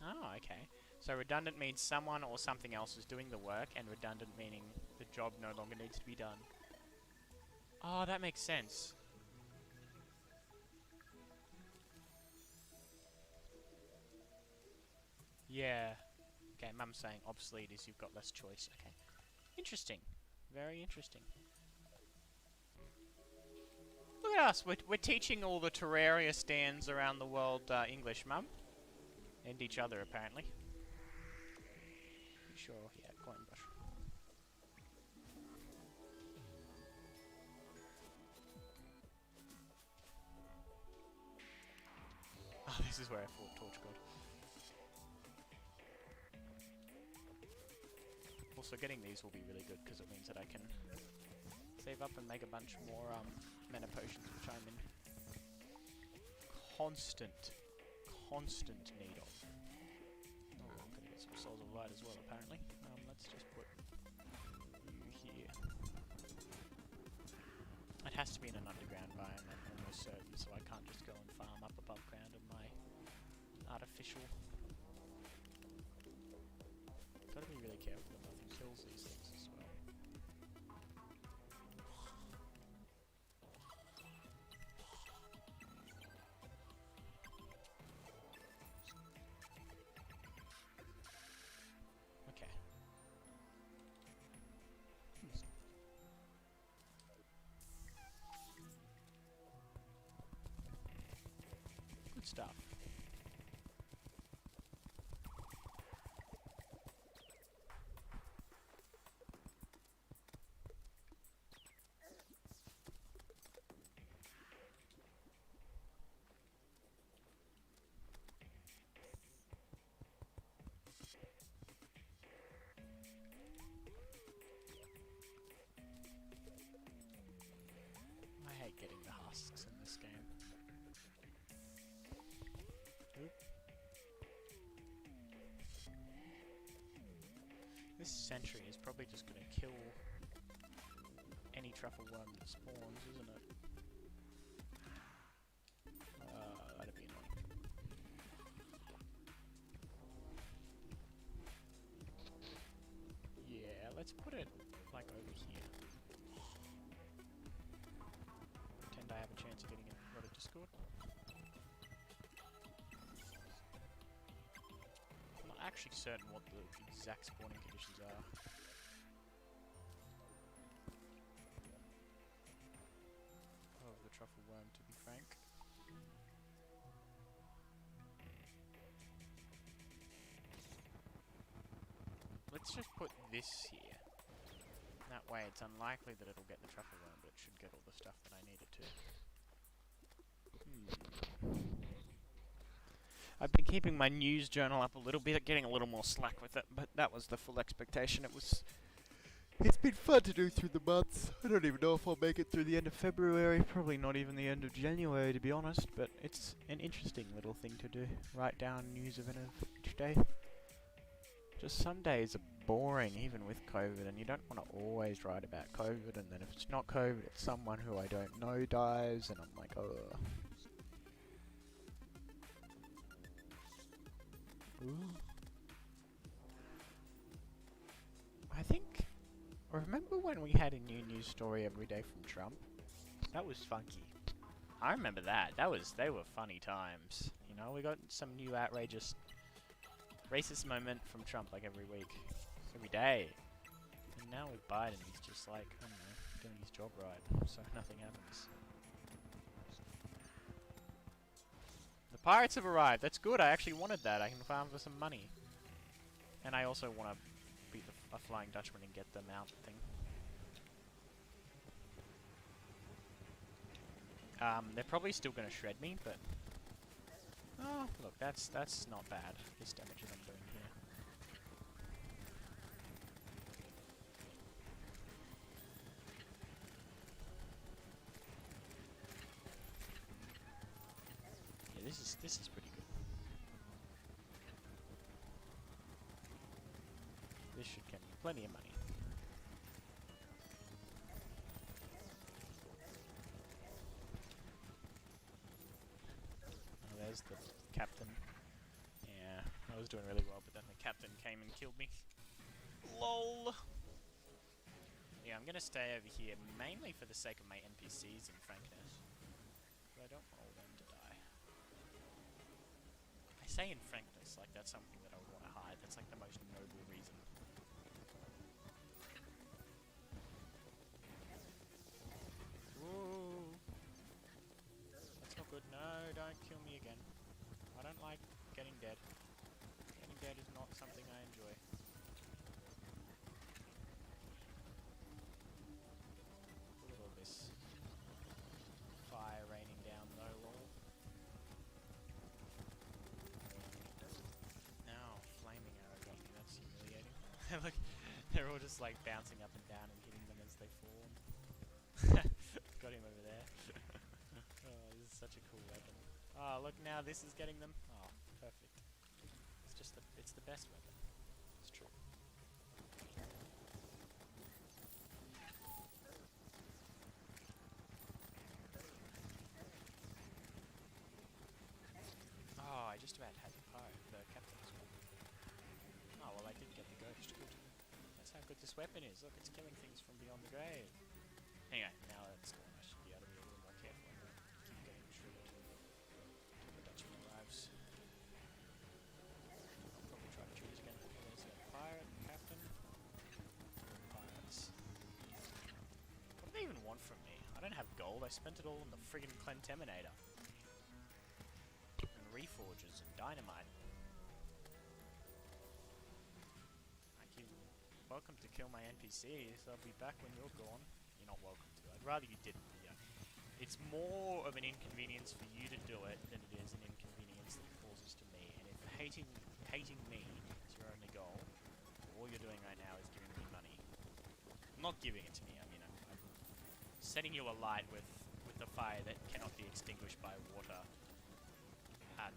Oh, okay. So redundant means someone or something else is doing the work, and redundant meaning the job no longer needs to be done. Oh, that makes sense. Yeah. Okay, Mum's saying obsolete is you've got less choice. Okay. Interesting. Very interesting. Look at us. We're teaching all the Terraria stands around the world English, Mum. And each other, apparently. Sure, yeah, coin brush. Oh, this is where I fought Torch God. Also, getting these will be really good because it means that I can save up and make a bunch more mana potions, which I'm in constant need of. Oh, I'm gonna get some souls of light as well, apparently. Let's just put you here. It has to be in an underground biome, I'm almost certain, so I can't just go and farm up above ground in my artificial. Gotta be really careful that nothing kills these things as well. Okay. Good stuff. I hate getting the husks in this game. Oop. This sentry is probably just gonna kill any truffle worm that spawns, isn't it? That'd be annoying. Yeah, let's put it like over here. Pretend I have a chance of getting it right at Discord. I'm not actually certain what the exact spawning conditions are. Of the truffle worm, to be frank. Let's just put this here. That way it's unlikely that it'll get the truffle worm, but it should get all the stuff that I need it to. I've been keeping my news journal up a little bit, getting a little more slack with it, but that was the full expectation. It's been fun to do through the months. I don't even know if I'll make it through the end of February, probably not even the end of January to be honest, but it's an interesting little thing to do. Write down news event of each day. Just some days are boring, even with COVID, and you don't want to always write about COVID, and then if it's not COVID, it's someone who I don't know dies, and I'm like, ugh. Ooh. I think... Remember when we had a new news story every day from Trump? That was funky. I remember that. They were funny times. You know, we got some new outrageous racist moment from Trump like every week. Every day. And now with Biden, he's just like, I don't know, doing his job right, so nothing happens. The pirates have arrived. That's good. I actually wanted that. I can farm for some money. And I also want to beat a Flying Dutchman and get the mount thing. They're probably still going to shred me, but... Oh, look, that's not bad. This damage that I'm doing here. Yeah, this is pretty good. This should get me plenty of money. Oh, there's the captain. Yeah, I was doing really well, but then the captain came and killed me. LOL! Yeah, I'm gonna stay over here, mainly for the sake of my NPCs and frankness. But I don't want all them to die. I say in frankness, like that's something that I would want to hide. That's like the most noble reason. Whoa! That's not good. No, don't kill me again. I don't like getting dead. Getting dead is not something I enjoy. Look at all this fire raining down, no lol. Now, flaming arrow got me. That's humiliating. Look, they're all just like bouncing up and down and hitting them as they fall. Got him over there. Oh, this is such a cool weapon. Oh, look now, this is getting them. Oh, perfect. It's just it's the best weapon. It's true. Oh, I just about had the captain as well. Oh, well, I did get the ghost. Good. That's how good this weapon is. Look, it's killing things from beyond the grave. Anyway, now that's gone. I should be able to be a little more careful and not keep getting triggered until the Dutchman arrives. I'll probably try to choose again. Okay, there's a pirate, captain. Pirates. What do they even want from me? I don't have gold. I spent it all on the friggin' Clenteminator. And reforges and dynamite. Welcome to kill my NPCs. I'll be back when you're gone. You're not welcome to. I'd rather you didn't. Yeah. It's more of an inconvenience for you to do it than it is an inconvenience that causes to me. And if hating me is your only goal, all you're doing right now is giving me money. I'm not giving it to me. I mean, I'm setting you alight with a fire that cannot be extinguished by water.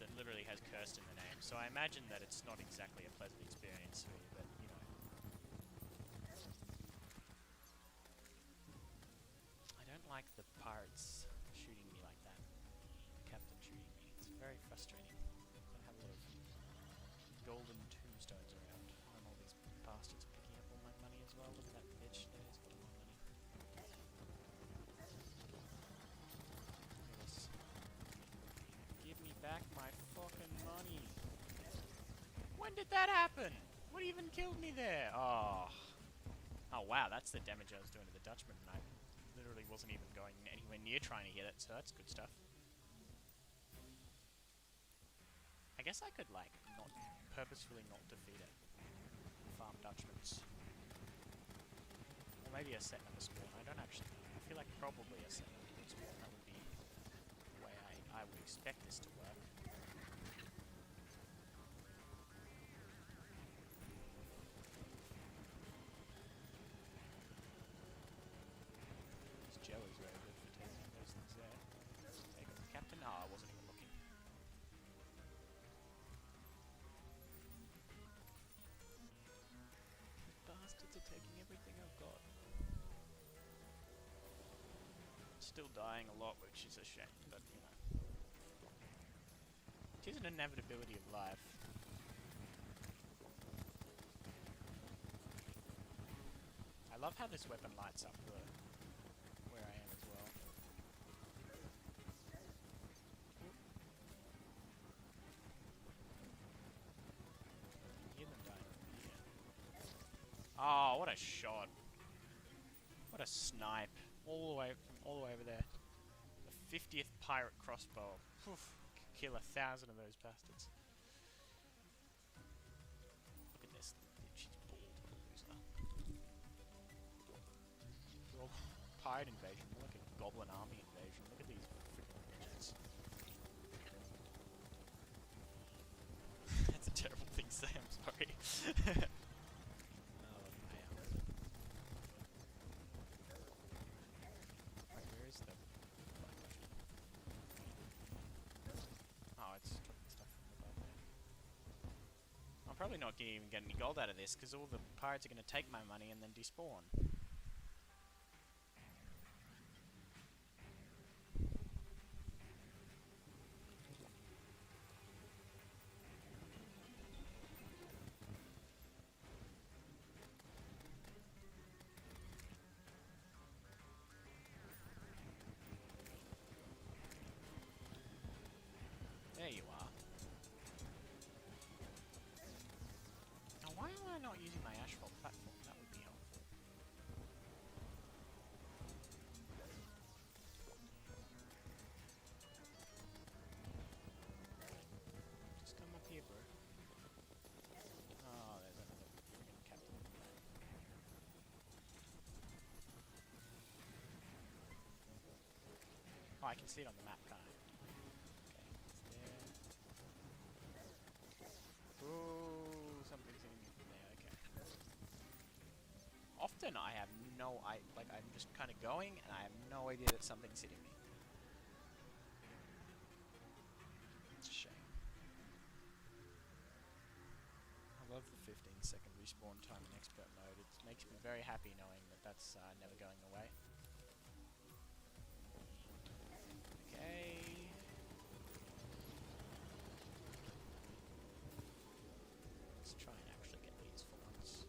That literally has cursed in the name. So I imagine that it's not exactly a pleasant experience for you, but you know. I don't like the pirates shooting me like that. The captain shooting me. It's very frustrating. I have a lot of golden tombstones around. And all these bastards are picking up all my money as well. Look at that bitch. There's got all my money. Yes. Give me back my fucking money. When did that happen? What even killed me there? Oh. Oh wow, that's the damage I was doing to the Dutchman, and I literally wasn't even going anywhere near trying to hit it, so that's good stuff. I guess I could, like, not purposefully not defeat it. Farm Dutchmans. Or maybe a set number spawn, I don't actually know. I feel like probably a set number spawn, that would be the way I would expect this to work. Joe is very good for taking out those things there. Take on the captain. Oh, I wasn't even looking. Bastards are taking everything I've got. Still dying a lot, which is a shame, but you know. It is an inevitability of life. I love how this weapon lights up where I am as well. Hear them dying from here. Oh, what a shot! What a snipe! All the way over there. The 50th pirate crossbow. Oof, kill 1,000 of those bastards. Look at this. She's bald, loser. Well, pirate invasion, more like a goblin army invasion. Look at these freaking midgets. That's a terrible thing to say, I'm sorry. Oh, man. Wait, where is the black Dutchman? Oh, it's dropping stuff from above there. I'm probably not going to even get any gold out of this, because all the pirates are going to take my money and then despawn. There you are. Now, why am I not using my asphalt platform? That would be helpful. Just come up here, bro. Oh, there's another friggin' captain in the back. Oh, I can see it on the map, can't I? Ooh, something's hitting me from there, okay. Often I have I'm just kind of going and I have no idea that something's hitting me. love the 15-second respawn time in expert mode. It makes me very happy knowing that that's never going away. Okay. Let's try and actually get these for once.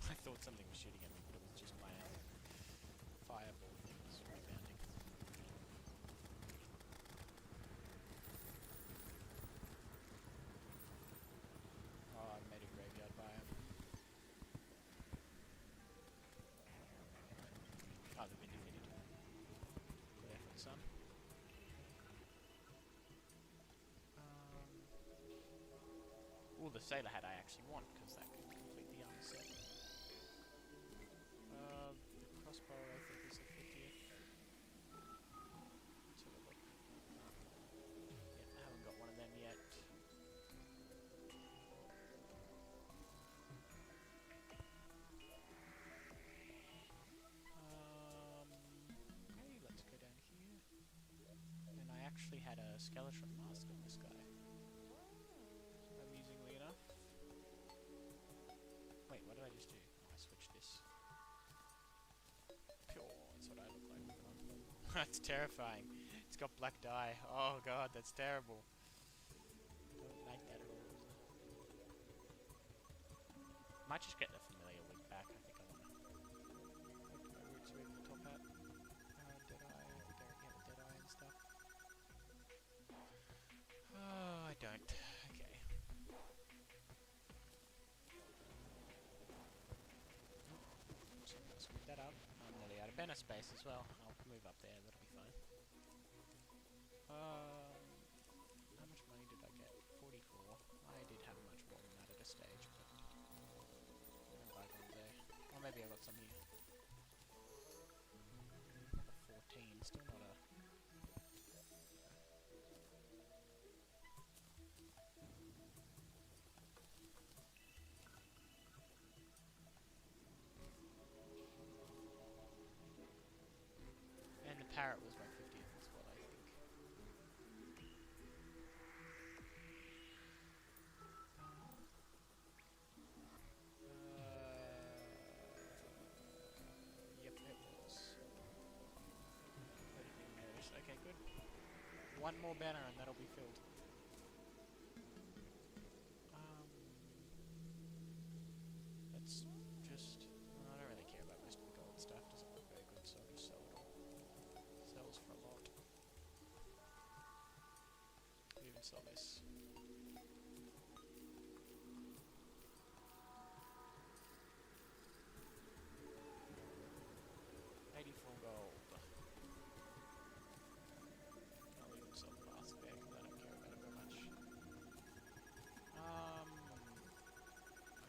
I thought something was shooting at me, but it was just my fireball thing was rebounding. Oh, I made a graveyard biome. Oh, they've been defeated. Good effort, son. Ooh, the sailor hat I actually want, because that could complete the armor set. The crossbow I think is the 50th. Let's have a look. Yep, I haven't got one of them yet. Okay, let's go down here. And I actually had a skeleton mask on this guy. Amusingly enough. Wait, what did I just do? Oh, I switched this. Oh, that's what I look like with one. That's terrifying. It's got black dye. Oh god, that's terrible. Don't like that at all. Might just get the familiar wig back. I think I want to. My roots wig, the top hat. Deadeye. I think I already have a Deadeye and stuff. Oh, I don't. Okay. So I'll screw that up. I'm nearly out of banner space as well. I'll move up there, that'll be fine. How much money did I get? 44. I did have much more than that at a stage, but bygones there. Or maybe I got some here. Another 14, still not a... And the parrot was my 50th as well, I think. Yep, it was. I didn't even notice. Okay, good. One more banner and that'll be filled. Let's just... I don't really care about most of the gold stuff. Doesn't look very good, so I'll just sell it all. Sells for a lot. Could even sell this. $84 gold. I'll even sell the mask there because I don't care about it very much. I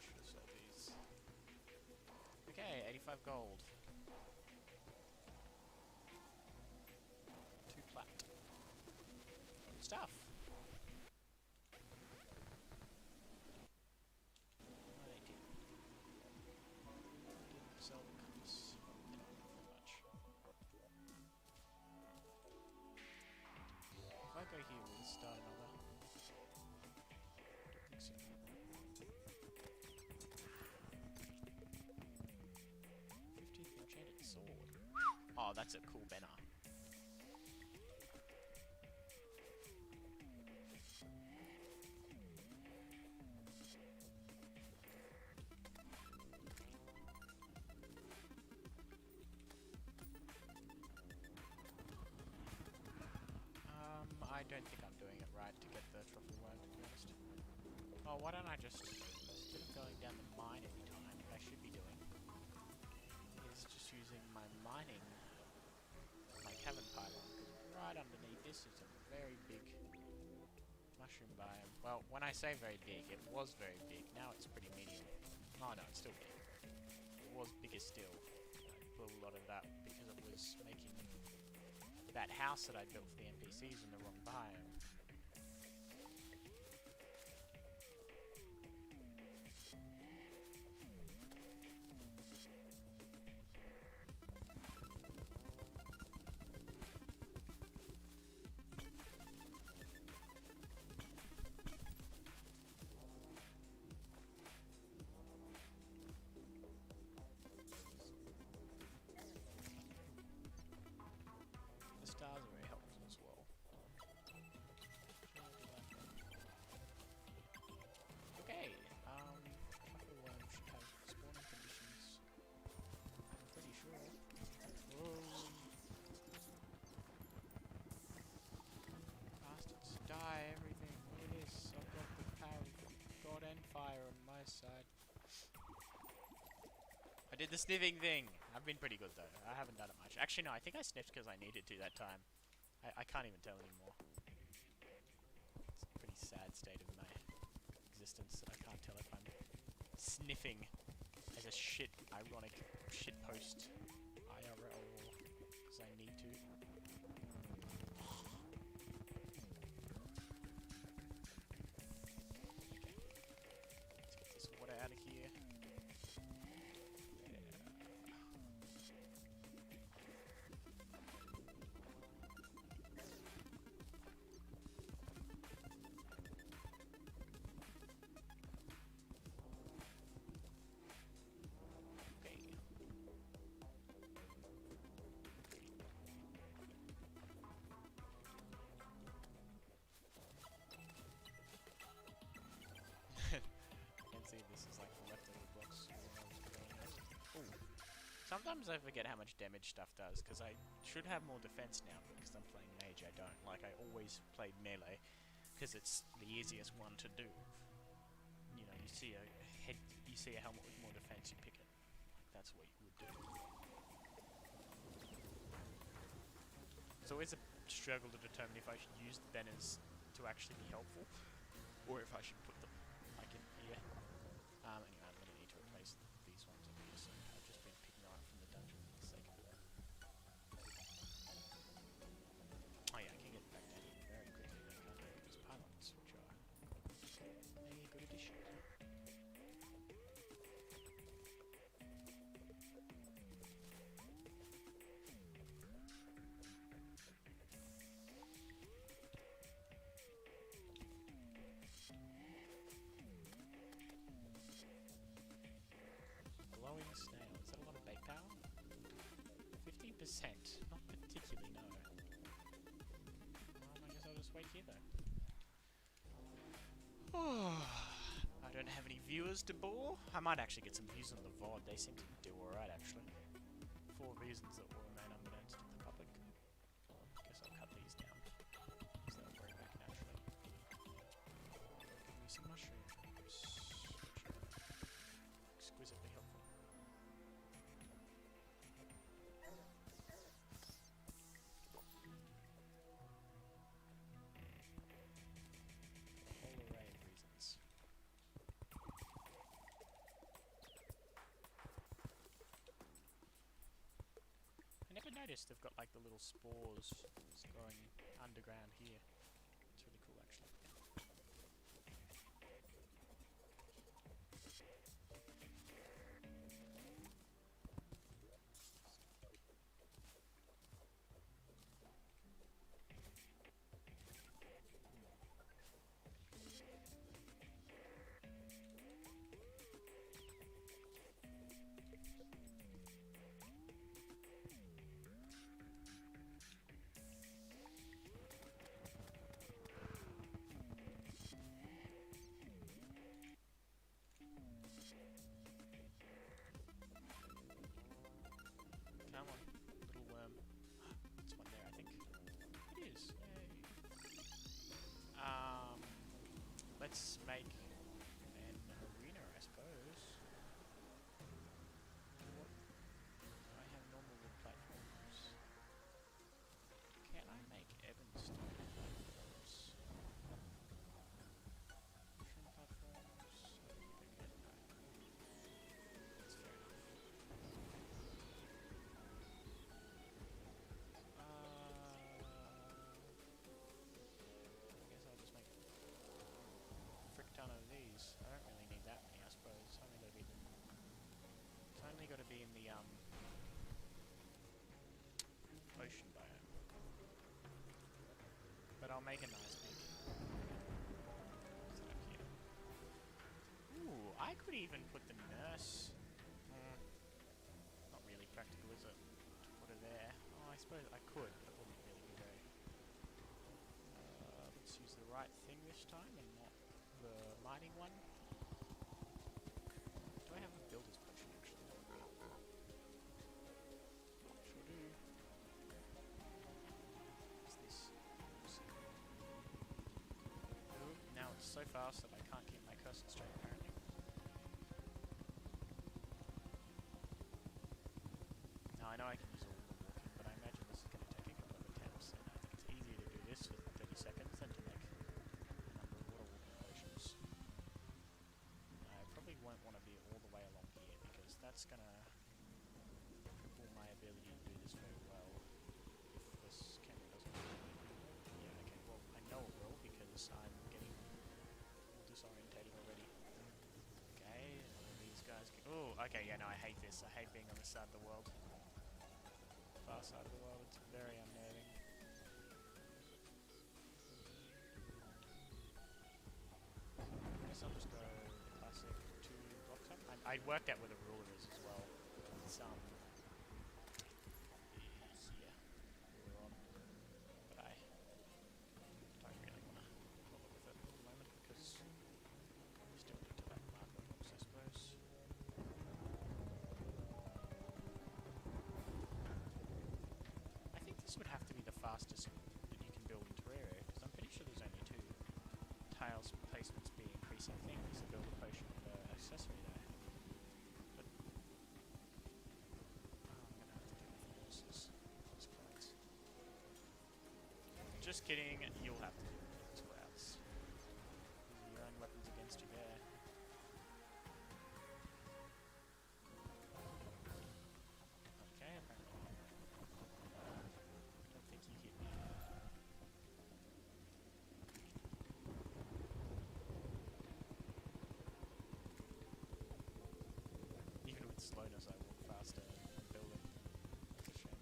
should have sold these. Okay, 85 gold. 2 plat. Good stuff. What I did. Didn't sell the compass. Didn't very much. If I go here, will this start another? I don't think so. 50th enchanted sword. Oh, that's a cool banner. I don't think I'm doing it right to get the trophy one, to be honest. Oh, why don't I just, instead of going down the mine every time, what I should be doing is just using my mining, my cavern pylon, because right underneath this is a very big mushroom biome. Well, when I say very big, it was very big. Now it's pretty medium. Oh no, it's still big. It was bigger still. I blew a lot of that because it was making that house that I built for the NPCs in the wrong biome. nice side. I did the sniffing thing. I've been pretty good though. I haven't done it much. Actually, no. I think I sniffed because I needed to that time. I can't even tell anymore. It's a pretty sad state of my existence that I can't tell if I'm sniffing as a ironic shitpost IRL because I need to. Okay. Let's get this water out of here. See, this is like the leftover blocks. Ooh. Sometimes I forget how much damage stuff does, because I should have more defense now, but because I'm playing mage I don't. Like, I always played melee, because it's the easiest one to do. You know, you see a helmet with more defense, you pick it. Like, that's what you would do. It's always a struggle to determine if I should use the banners to actually be helpful, or if I should put them, like, in here. Anyway, I'm going to need to replace these ones over here, so I've just been picking them up from the dungeon for the sake of it. Oh yeah, I can get back down here very quickly, then can't I? With these pylons, which are a good addition. Glowing snail. Is that a lot of bait power? 15%. Not particularly, no. I guess I'll just wait here though. I don't have any viewers to bore. I might actually get some views on the VOD. They seem to do alright actually. For reasons that will remain unbeknownst to the public. Guess I'll cut these down. So they'll grow back naturally. Give me some mushrooms. Which are exquisitely helpful. I never noticed they've got like the little spores growing underground here. It's really cool actually. Come on, little worm. There's one there, I think. It is. Yay. Let's make an arena, I suppose. I have normal wood platforms. Can I make Evanstone platforms? Mushroom platforms? That's fair enough. I guess I'll just make a frick ton of these. I don't really need that many, I suppose. It's only got to be in the ocean biome. But I'll make a nice big. What's that up here? Ooh, I could even put the nurse. Not really practical, is it? To put her there. Oh, I suppose I could. That wouldn't really be very. Let's use the right thing this time and not the mining one. Do I have a builder's potion actually? Sure do. What's this? Oh, now it's so fast that I can't keep my cursor straight apparently. I know I can use all the walking, but I imagine this is going to take a couple of attempts, and I think it's easier to do this for 30 seconds than to make a number of water walking potions. I probably won't want to be all the way along here, because that's going to cripple my ability to do this very well if this camera doesn't work. Yeah, okay, well, I know it will, because I'm getting all disorientated already. Okay, and all these guys can... Oh, okay, yeah, no, I hate this. I hate being on this side of the world. Far side of the world, it's very unnerving. I guess I'll just go the classic 2 blocks up. I worked out where the ruler is as well. It's, yeah, ruler on. But I don't really want to bother with it at the moment, because I still need to like marker blocks, I suppose. I think this would have to be the fastest that you can build in Terraria, because I'm pretty sure there's only 2 tiles placements be increasing things to build a potion accessory there. But I'm gonna have to do the forces. Just kidding, you'll have to do the sprouts. Using your own weapons against you there. Okay, apparently. I don't think you hit me. Even with slowness, I walk faster and build it. That's a shame.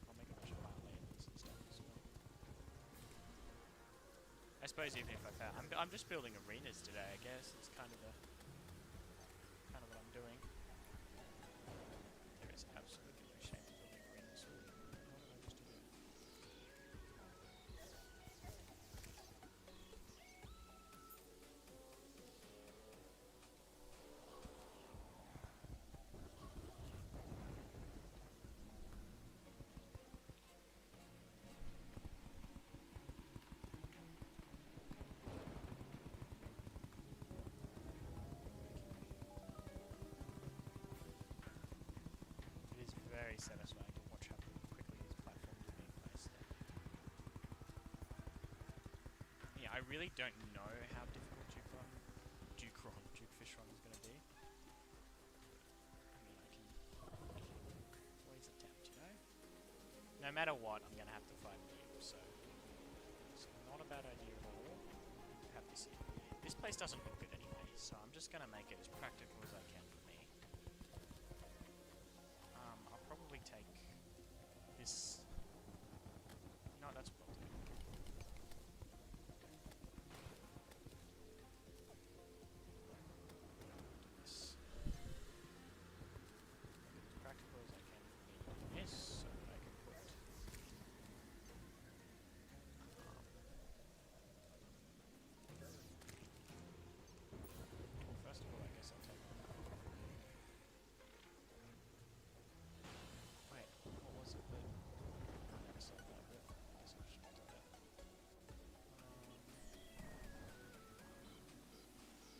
I'll make a bunch of farmlands and stuff as well. I suppose even if I found... I'm just building arenas today, I guess. It's kind of what I'm doing. There is absolutely no shame in building arenas. What did I just do there? It is very satisfying to watch how quickly these platforms are being placed there. Yeah, I really don't know how difficult Duke Fish Run is going to be. I mean, I can always attempt, you know? No matter what, I'm going to have to fight you, so it's not a bad idea at all. Have to see. This place doesn't look good anyway, so I'm just going to make it as practical as I can for me. I'll probably take this... No, that's what I'll do. This. As practical as I can for me. Yes, so that I can put... well, first of all, I guess I'll take... Wait, what was it that... I never saw that bit. I guess I shouldn't do that.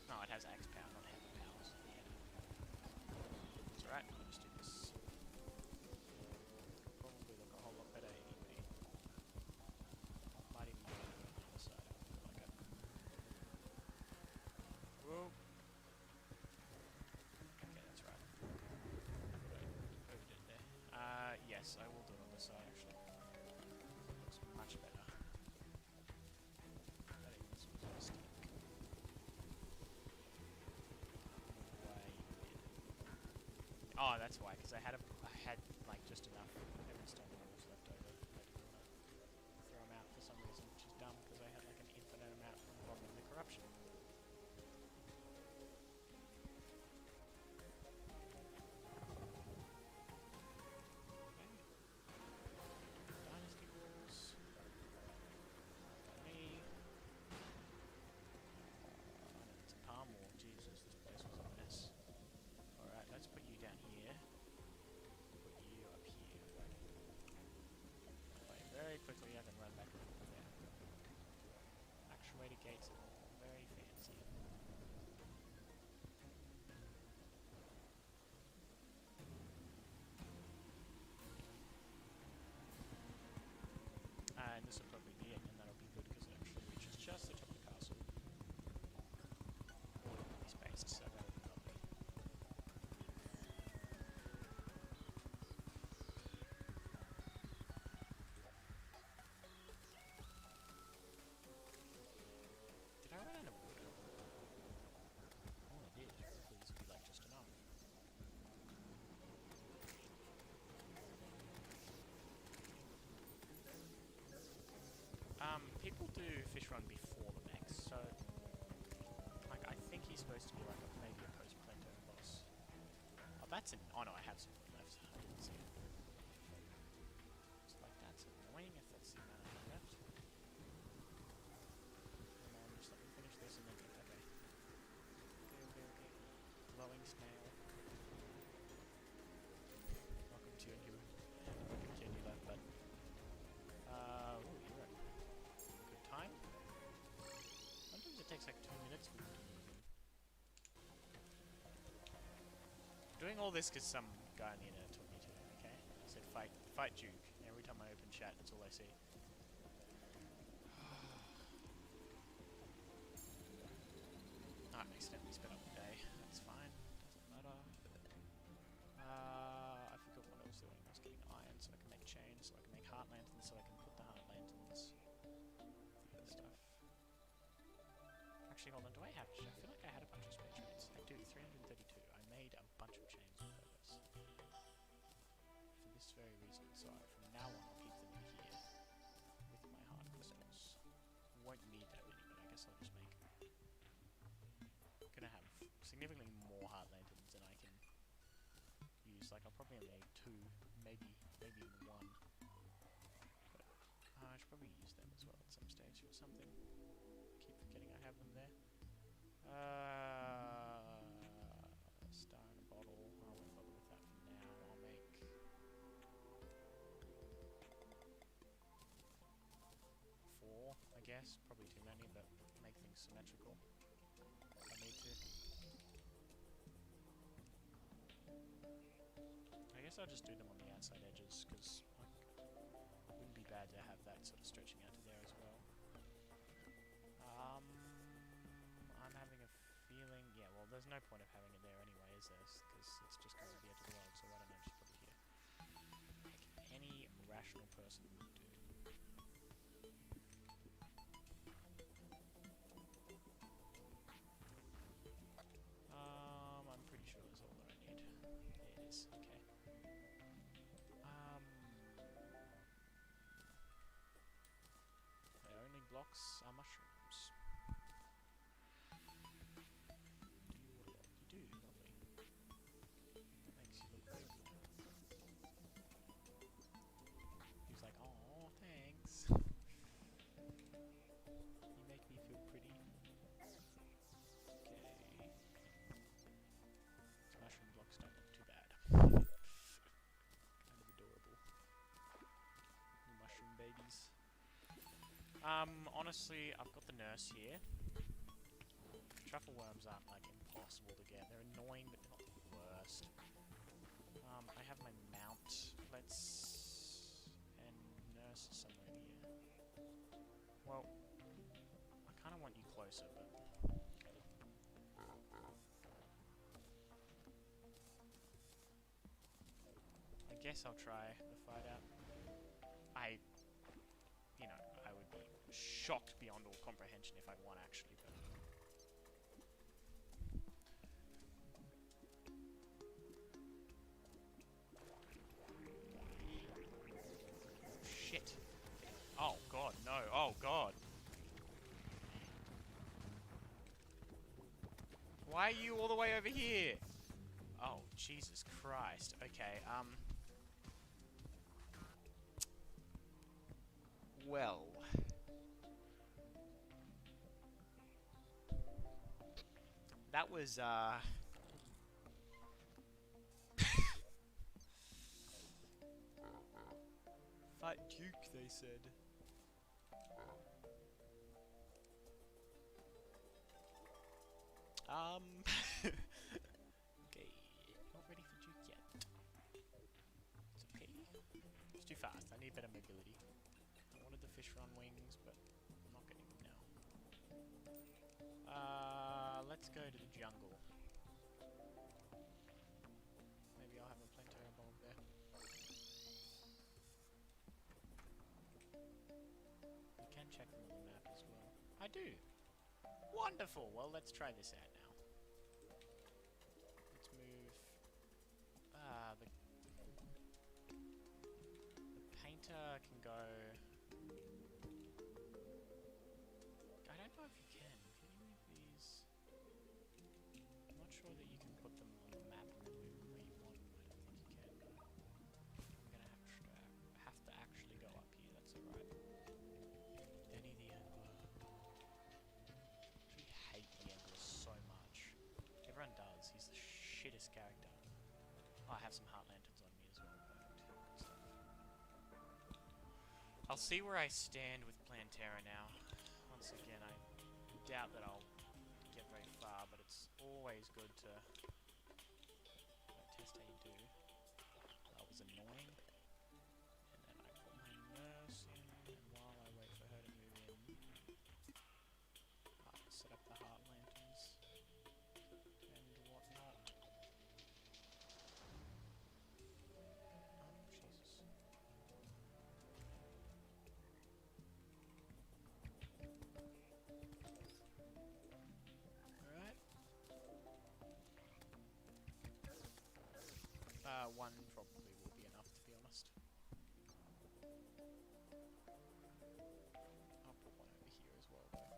No, it has axe power, not hammer power, so yeah. It's alright, I'll just do this. Probably look a whole lot better anyway. Might even do it on the other side, I feel like it. Whoa! Okay, that's right. I thought I did there. Yes, I will do it on this side actually. Looks much better. I think this was a mistake. Way weird. Oh, that's why, because I had like just enough Everstone walls left over. I didn't want to throw them out for some reason, which is dumb because I had like an infinite amount from the bottom of the corruption. Dynasty walls. Me. It's a palm wall. Jesus, this place was a mess. Alright, let's put you down here. Put you up here. that's an... Oh no, I have some wood left. I didn't see it. It's like, that's annoying if that's the amount I have left. Come on, just let me finish this and then... Okay. Okay. Glowing snail. Welcome to your new life, bud. Ooh, you're at good time. Sometimes it takes like 2 minutes. Doing all this because some guy on the internet told me to, okay? He said fight Duke. Every time I open chat, that's all I see. I accidentally sped up the day. That's fine. Doesn't matter. I forgot what I was doing. I was getting iron so I can make chains, so I can make heart lanterns, so I can put the heart lanterns. The other stuff. Actually, hold on. Do I have... I feel like I had a bunch of spare chains. I do. 332. I made a bunch of chains on purpose. For this very reason. So from now on, I'll keep them in here. With my heart crystals. Won't need that many, but I guess I'll just make... I'm gonna have significantly more heart lanterns than I can use. Like, I'll probably only need 2, maybe even 1. But I should probably use them as well at some stage or something. Keep forgetting I have them there. Star in a bottle. I won't bother with that for now. I'll make... 4, I guess. Probably too many, but make things symmetrical. I need to. I guess I'll just do them on the outside edges, because it wouldn't be bad to have that sort of stretching out to there as well. I'm having a feeling... Yeah, well, there's no point of having it there anyway, is there? Because it's just going to be the edge of the world, so why don't I just put it here? Like any rational person would do. I'm pretty sure that's all that I need. It is, okay. The only blocks are mushrooms. Do you lovely. That makes you look very good. He's like, "Aw, thanks. You make me feel pretty." Okay. Mushroom blocks don't look too bad. Kind of adorable. Little mushroom babies. Honestly, I've got the nurse here. Truffle worms aren't, like, impossible to get. They're annoying, but they're not the worst. I have my mount. And nurse is somewhere here. Well, I kind of want you closer, but... I guess I'll try the fight out. You know, I would be shocked beyond all comprehension if I won, actually, but... Shit. Oh, God, no. Oh, God. Why are you all the way over here? Oh, Jesus Christ. Okay, well... That was, Fight Duke, they said. Okay, not ready for Duke yet. It's okay. It's too fast. I need better mobility. I wanted the fish run wings, but I'm not getting them now. Let's go to the jungle. Maybe I'll have a planetarium bulb there. You can check them on the map as well. I do! Wonderful! Well, let's try this out now. Let's move... the painter can go... I don't know if you can. Can you move these? I'm not sure that you can put them on the map and then move them where you want. shittest character. Oh, I have some heart lanterns on me as well. Perfect. Good stuff. I'll see where I stand with Plantera now. Once again, I doubt that I'll get very far, but it's always good to test how you do. That was annoying. And then I put my nurse in, and while I wait for her to move in, I set up the heart lanterns and whatnot. Oh, Jesus. Alright. One probably will be enough, to be honest. I'll put one over here as well, though.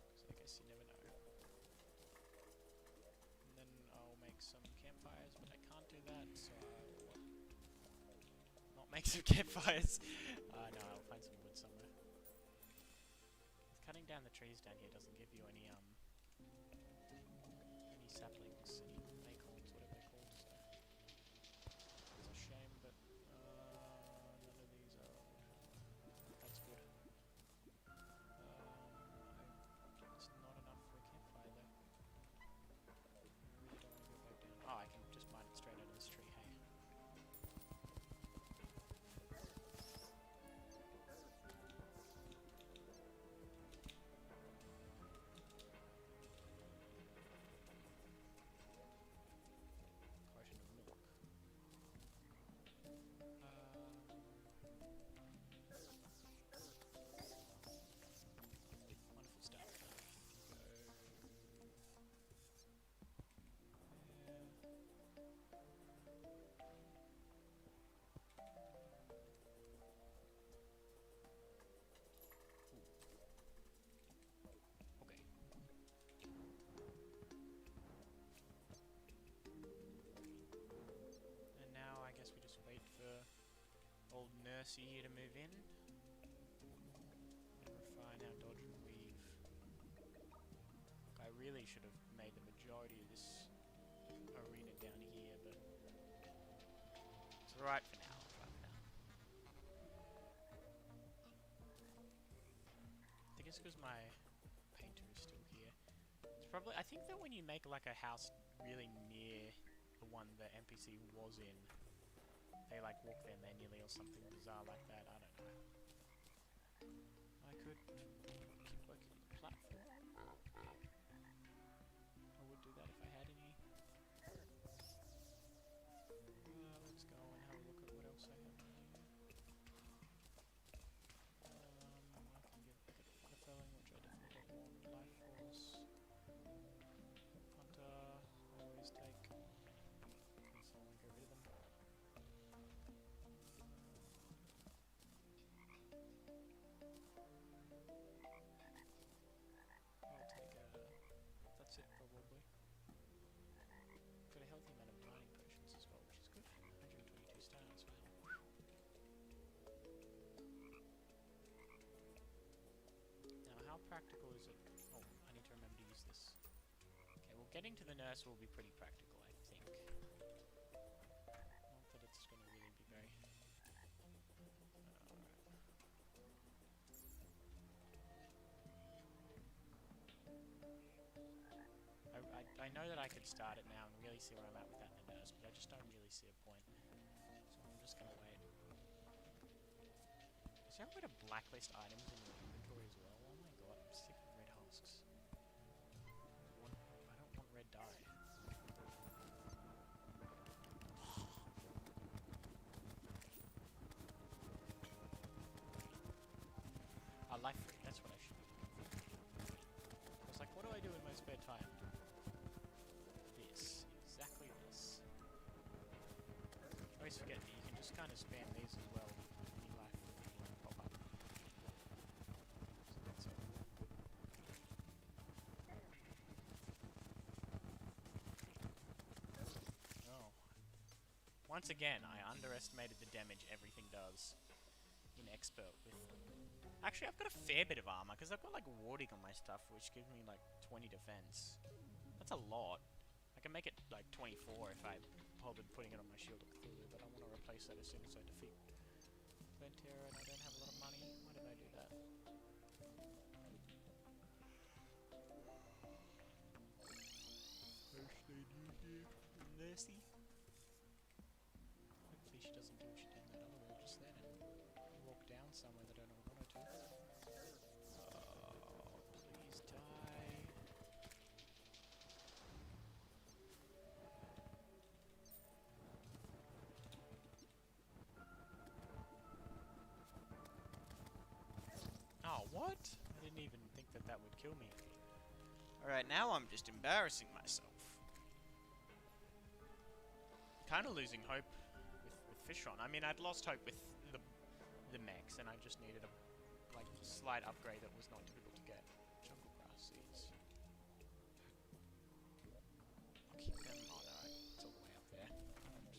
Because I guess you never know. And then I'll make some campfires, but I can't do that, so I'll not make some campfires. No, I'll find some wood somewhere. Cutting down the trees down here doesn't give you any saplings, any acorns, whatever they're called, so it's a shame, but none of these are... That's good. It's not enough for a campfire, though. I really don't want to go back down. Oh, I can just mine it straight out of this tree, hey. Wonderful stuff. Okay. And now I guess we just wait for old Nursey here to move in. And refine our dodge and weave. Look, I really should have made the majority of this arena down here, but it's alright for now. I think it's because my painter is still here. It's probably, I think that when you make like a house really near the one the NPC was in, they like walk there manually or something bizarre like that. I don't know. I could keep working on the platform. I would do that if I had any. Let's go and have a look at what else I have on here. I can get the felling, which I definitely don't want. Life force. Hunter. Always take. So I'll get rid of them. I'll take that's it probably. Got a healthy amount of mining potions as well, which is good. 122 stars, wow. Now how practical is it? Oh, I need to remember to use this. Okay, well getting to the nurse will be pretty practical, I think. Not that it's going to really be very... I know that I could start it now and really see where I'm at without the nurse, but I just don't really see a point. So I'm just going to wait. Is there a way to blacklist items in your inventory as well? Oh my god, I'm sick of red husks. I don't want red dye. Life free, that's what I should do. I was like, what do I do in my spare time? This. Exactly this. I always forget that you can just kind of spam these as well. Any life will pop up. So that's all. Oh. Once again, I underestimated the damage everything does in Expert with... Actually, I've got a fair bit of armor, because I've got, like, warding on my stuff, which gives me, like, 20 defense. That's a lot. I can make it like 24 if I bother putting it on my Shield of Cthulhu, but I want to replace that as soon as I defeat Ventera, and I don't have a lot of money. Why did I do that? Mercy. Hopefully she doesn't do what she did in that elevator just then and walk down somewhere that I don't want her to. Oh, please die. Oh, what? I didn't even think that that would kill me. Alright, now I'm just embarrassing myself. Kind of losing hope with Fishron. I mean, I'd lost hope with the mechs, and I just needed a like slight upgrade that was not difficult to get. Jungle grass seeds. I'll keep them. Oh no, it's all the way up there. Okay.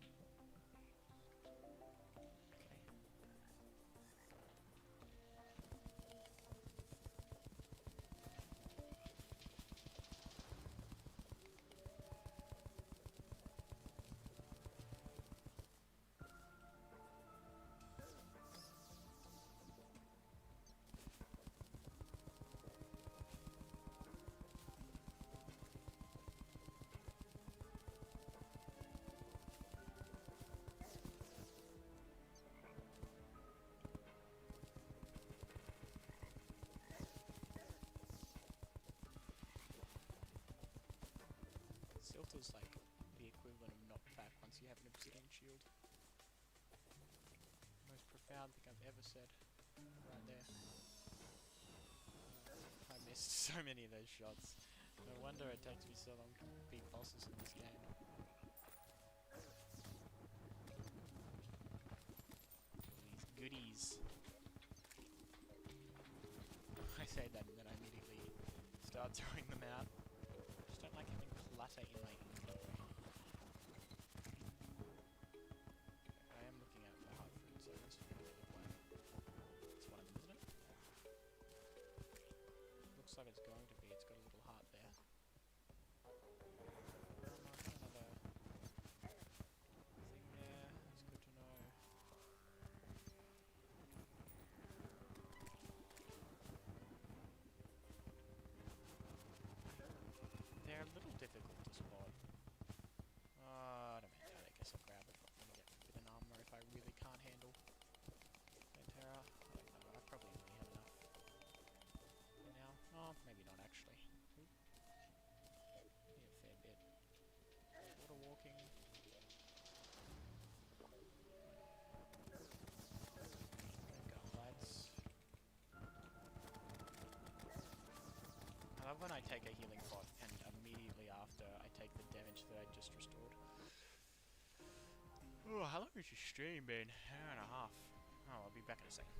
Silter's like the equivalent of not back once you have an obsidian shield. Most profound thing I've ever said. Right there. I missed so many of those shots. No wonder it takes me so long to beat bosses in this game. These goodies. I say that and then I immediately start throwing them out. I just don't like having clutter in my inventory. I am looking out for heart fruits, so let's figure out what it's one of them, isn't it? Looks like it's going to be. It's got a little heart there. Another thing there. That's good to know. They're a little difficult to spot. I don't mean that. I guess I'll grab it and get forbidden armor if I really can't handle Pantera. I don't know. I probably only have enough now. Oh, maybe not actually. Oop. Yeah, a fair bit. Water walking. There go, lads. I love when I take a healing pot and immediately after I take the damage that I just restored. Oh, how long has your stream been? An hour and a half. Oh, I'll be back in a second.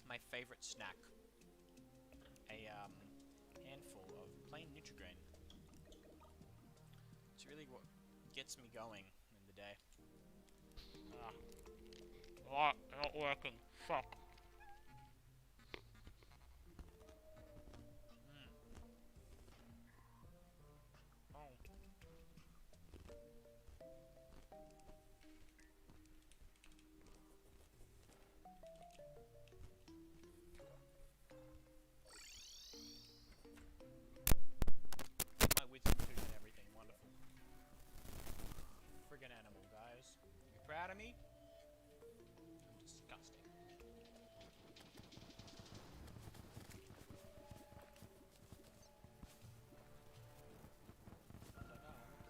My favorite snack. A handful of plain Nutrigrain. It's really what gets me going in the day. What? Not working. Fuck. Oh. My wisdom tooth and everything. Wonderful. Friggin' animal, guys. You proud of me? I'm disgusting. I don't know.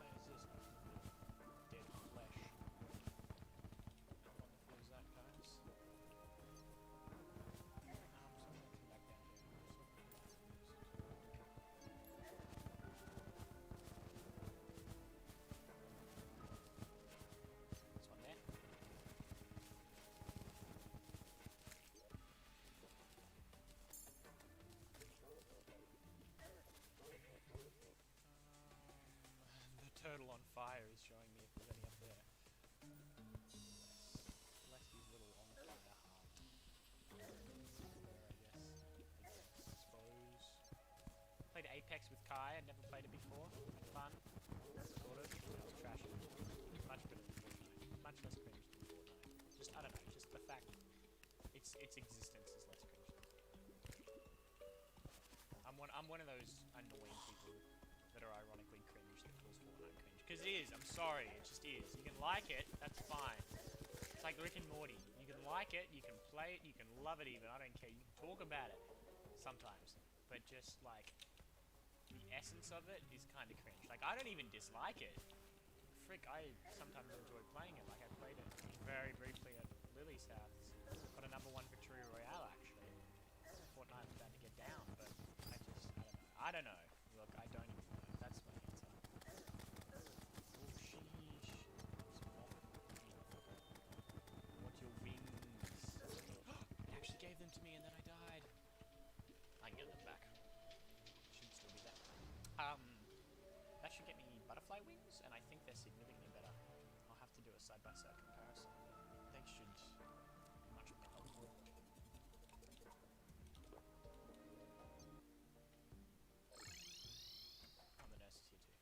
turtle on fire is showing me if there's any up there. Bless these little on fire hearts. There, I suppose. Played Apex with Kai. I'd never played it before. Had fun. Sort of. I was trashing it. Much better than Fortnite. Much less cringe than Fortnite. Just, I don't know, just the fact its existence is less cringe than Fortnite. I'm one of those annoying people that are ironically cringe that calls Fortnite cringe. Because it is, I'm sorry, it just is. You can like it, that's fine. It's like Rick and Morty. You can like it, you can play it, you can love it even, I don't care. You can talk about it sometimes. But just like, the essence of it is kind of cringe. Like, I don't even dislike it. Frick, I sometimes enjoy playing it. Like, I played it very briefly at Lily's house. Got a #1 for TERRORaria, actually. Fortnite was about to get down, but I don't know. Look, I don't even know. That's my answer. Oh, sheesh. What's your wings? It actually gave them to me and then I died. I can get them back. Should still be there. That should get me butterfly wings, and I think they're significantly better. I'll have to do a side-by-side comparison. They should be much better. Oh, the nurse is here too.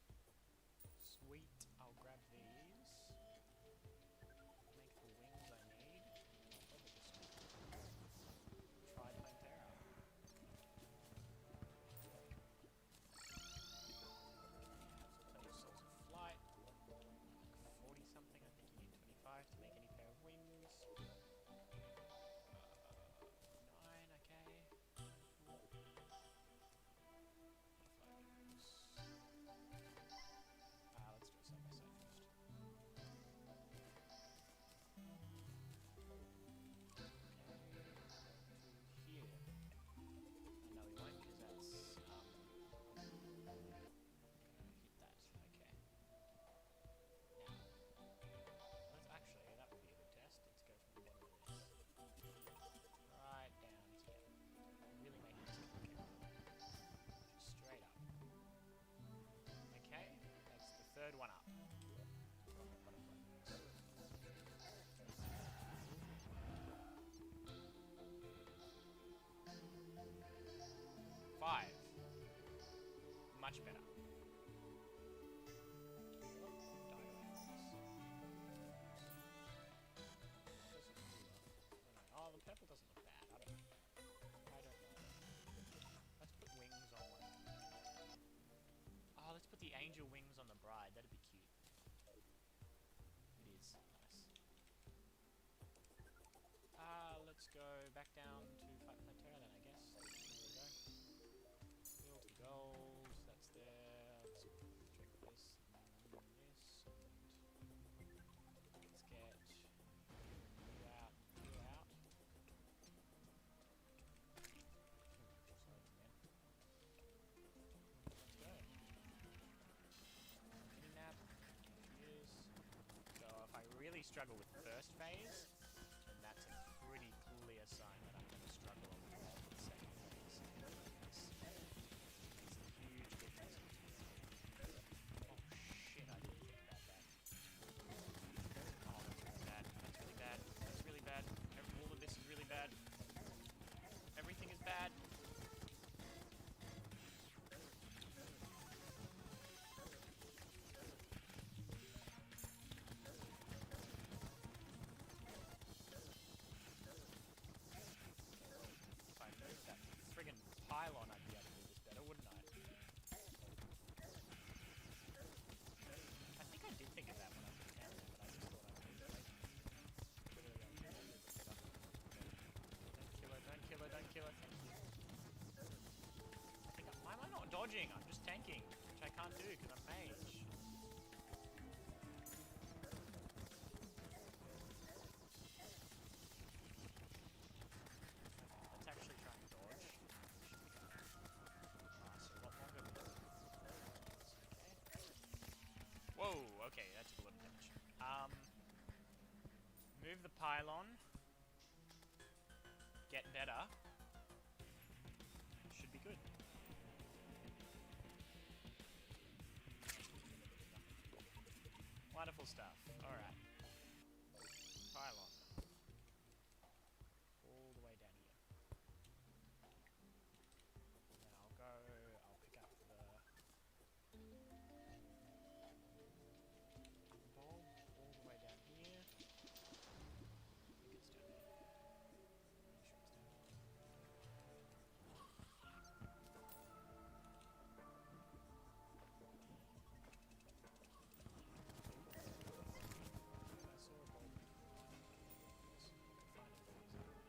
Sweet, I'll grab these. Make the wings I need. I'll probably just try playing Terra. Souls of Flight. Like 40 something, I think you need 25 to make any pair of wings. 9, okay. Let's do it side by side first. Okay. Here. No, we won't, because that's hit that. Okay. Now, let's actually, that would be a good test. Let's go from the bottom of this. Right down here. Really make this complicated. Just straight up. Okay, that's the third one up. Five. Much better. Oh, the purple doesn't look bad. I don't know. Let's put wings on one. Oh, let's put the angel wings on the bride. That'd be cute. It is. Nice. Let's go back down to Fight Plantera then, I guess. There we go. Build to goals. That's there. Let's check this and this. And let's get you out. You out. Sorry, man. Let's go. Mini map. Yes. So if I really struggle with the first phase, then that's a pretty clear sign that I'm going to struggle a lot with the second phase. It's a huge difference. Oh shit, I didn't think about that. Oh, that's really bad. That's really bad. That's really bad. All of this is really bad. Everything is bad. If I moved that friggin' pylon, I'd be able to do this better, wouldn't I? I think I did think of that when I was down there, but I just thought I would Don't kill her, don't kill her, don't kill her, thank you. Why am I not dodging? I'm just tanking, which I can't do because I'm mage. Let's actually try and dodge. Lasts a lot longer than this. Okay. Whoa, okay, that took a lot of damage. Move the pylon. Get better. Should be good. Useful stuff. Alright. Pylon. All the way down here. Then I'll pick up the bulb all the way down here. I think it's down here. I'm sure it's down here. I saw a bulb before. Yes, I can find it very easily.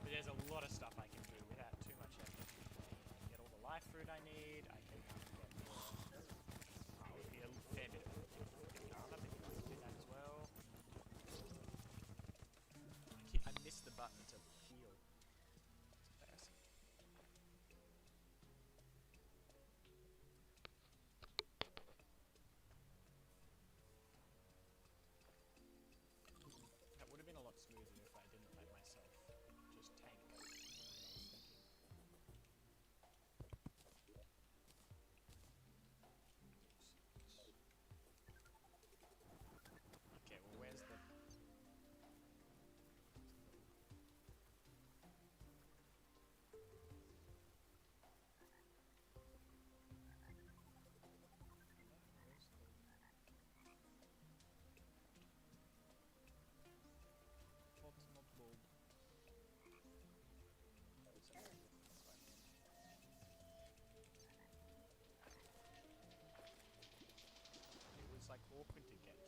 But there's a lot of stuff I can do without too much effort. I can get all the life fruit I need. I can get the... it would be a fair bit of armor, but you can do that as well. I missed the button to heal. It's embarrassing. That would have been a lot smoother if I didn't let myself just tank what I was thinking. Okay, well where's the... Ultimate bulb. It was like awkward to get to.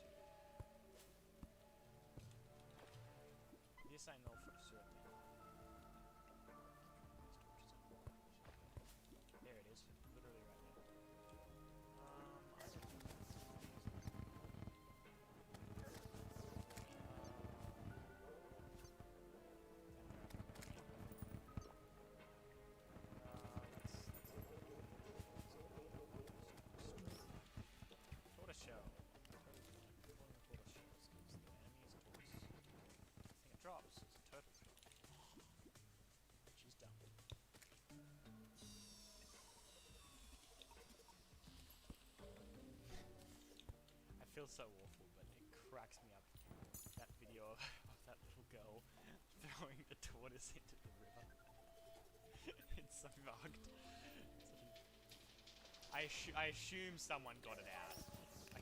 This I know for certain. There it is, literally right there. I don't know. Tortoiseshell. Tortoiseshells gives the enemies tools. I think it drops. It's a turtle. She's dumb. I feel so awful, but it cracks me up. That video of that little girl throwing the tortoise into the river. It's so mugged. I assume someone got it out.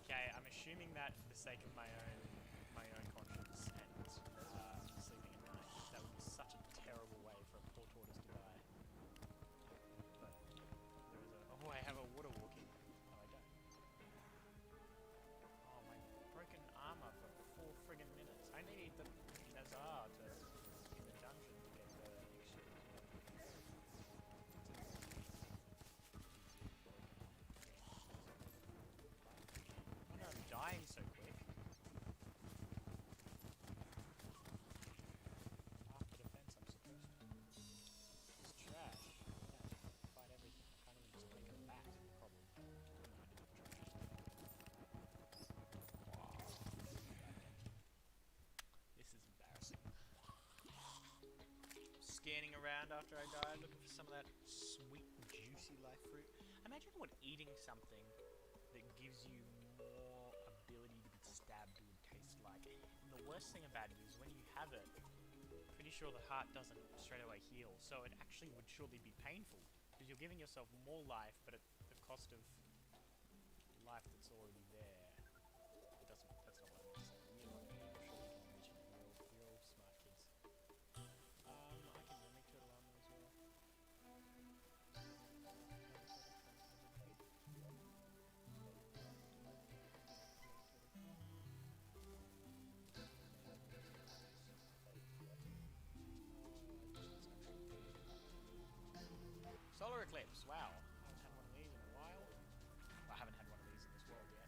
Okay, I'm assuming that for the sake of my own conscience and sleeping at night. That would be such a terrible way for a poor tortoise to die. But there is a... Oh, I have a water walking. No, I don't. Oh, my broken armor for 4 friggin' minutes. I need the Nazar to in the dungeon to get the elixir. Oh no, I'm dying so quick. Half the defense I'm supposed to. It's trash. Yeah, fight everything. I can't even just make a bat, probably. No, I didn't try. Wow. This is embarrassing. Scanning around after I died, looking for some of that sweet, juicy life fruit. Imagine what eating something that gives you more ability to be stabbed would taste like. And the worst thing about it is when you have it, pretty sure the heart doesn't straight away heal, so it actually would surely be painful, because you're giving yourself more life, but at the cost of life that's already there. It doesn't, that's not what I meant to say. I'm sure you can imagine it. You're all smart kids. I can mimic turtle armor as well. Solar eclipse, wow. I haven't had one of these in a while. Well, I haven't had one of these in this world yet.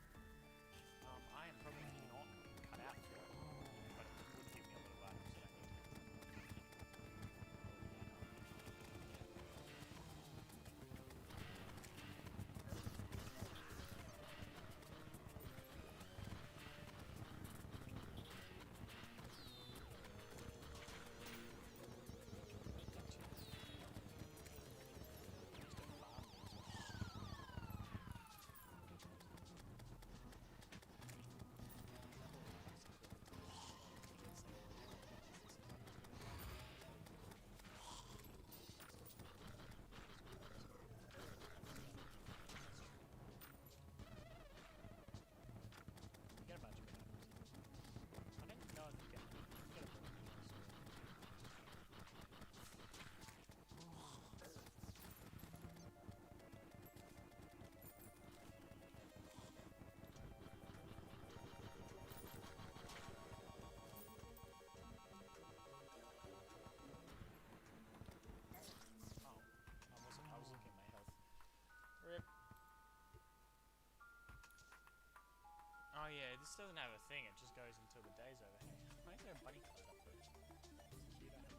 Yeah, this doesn't have a thing, it just goes until the day's over. Hey, why is there a bunny card up there? It's cute, I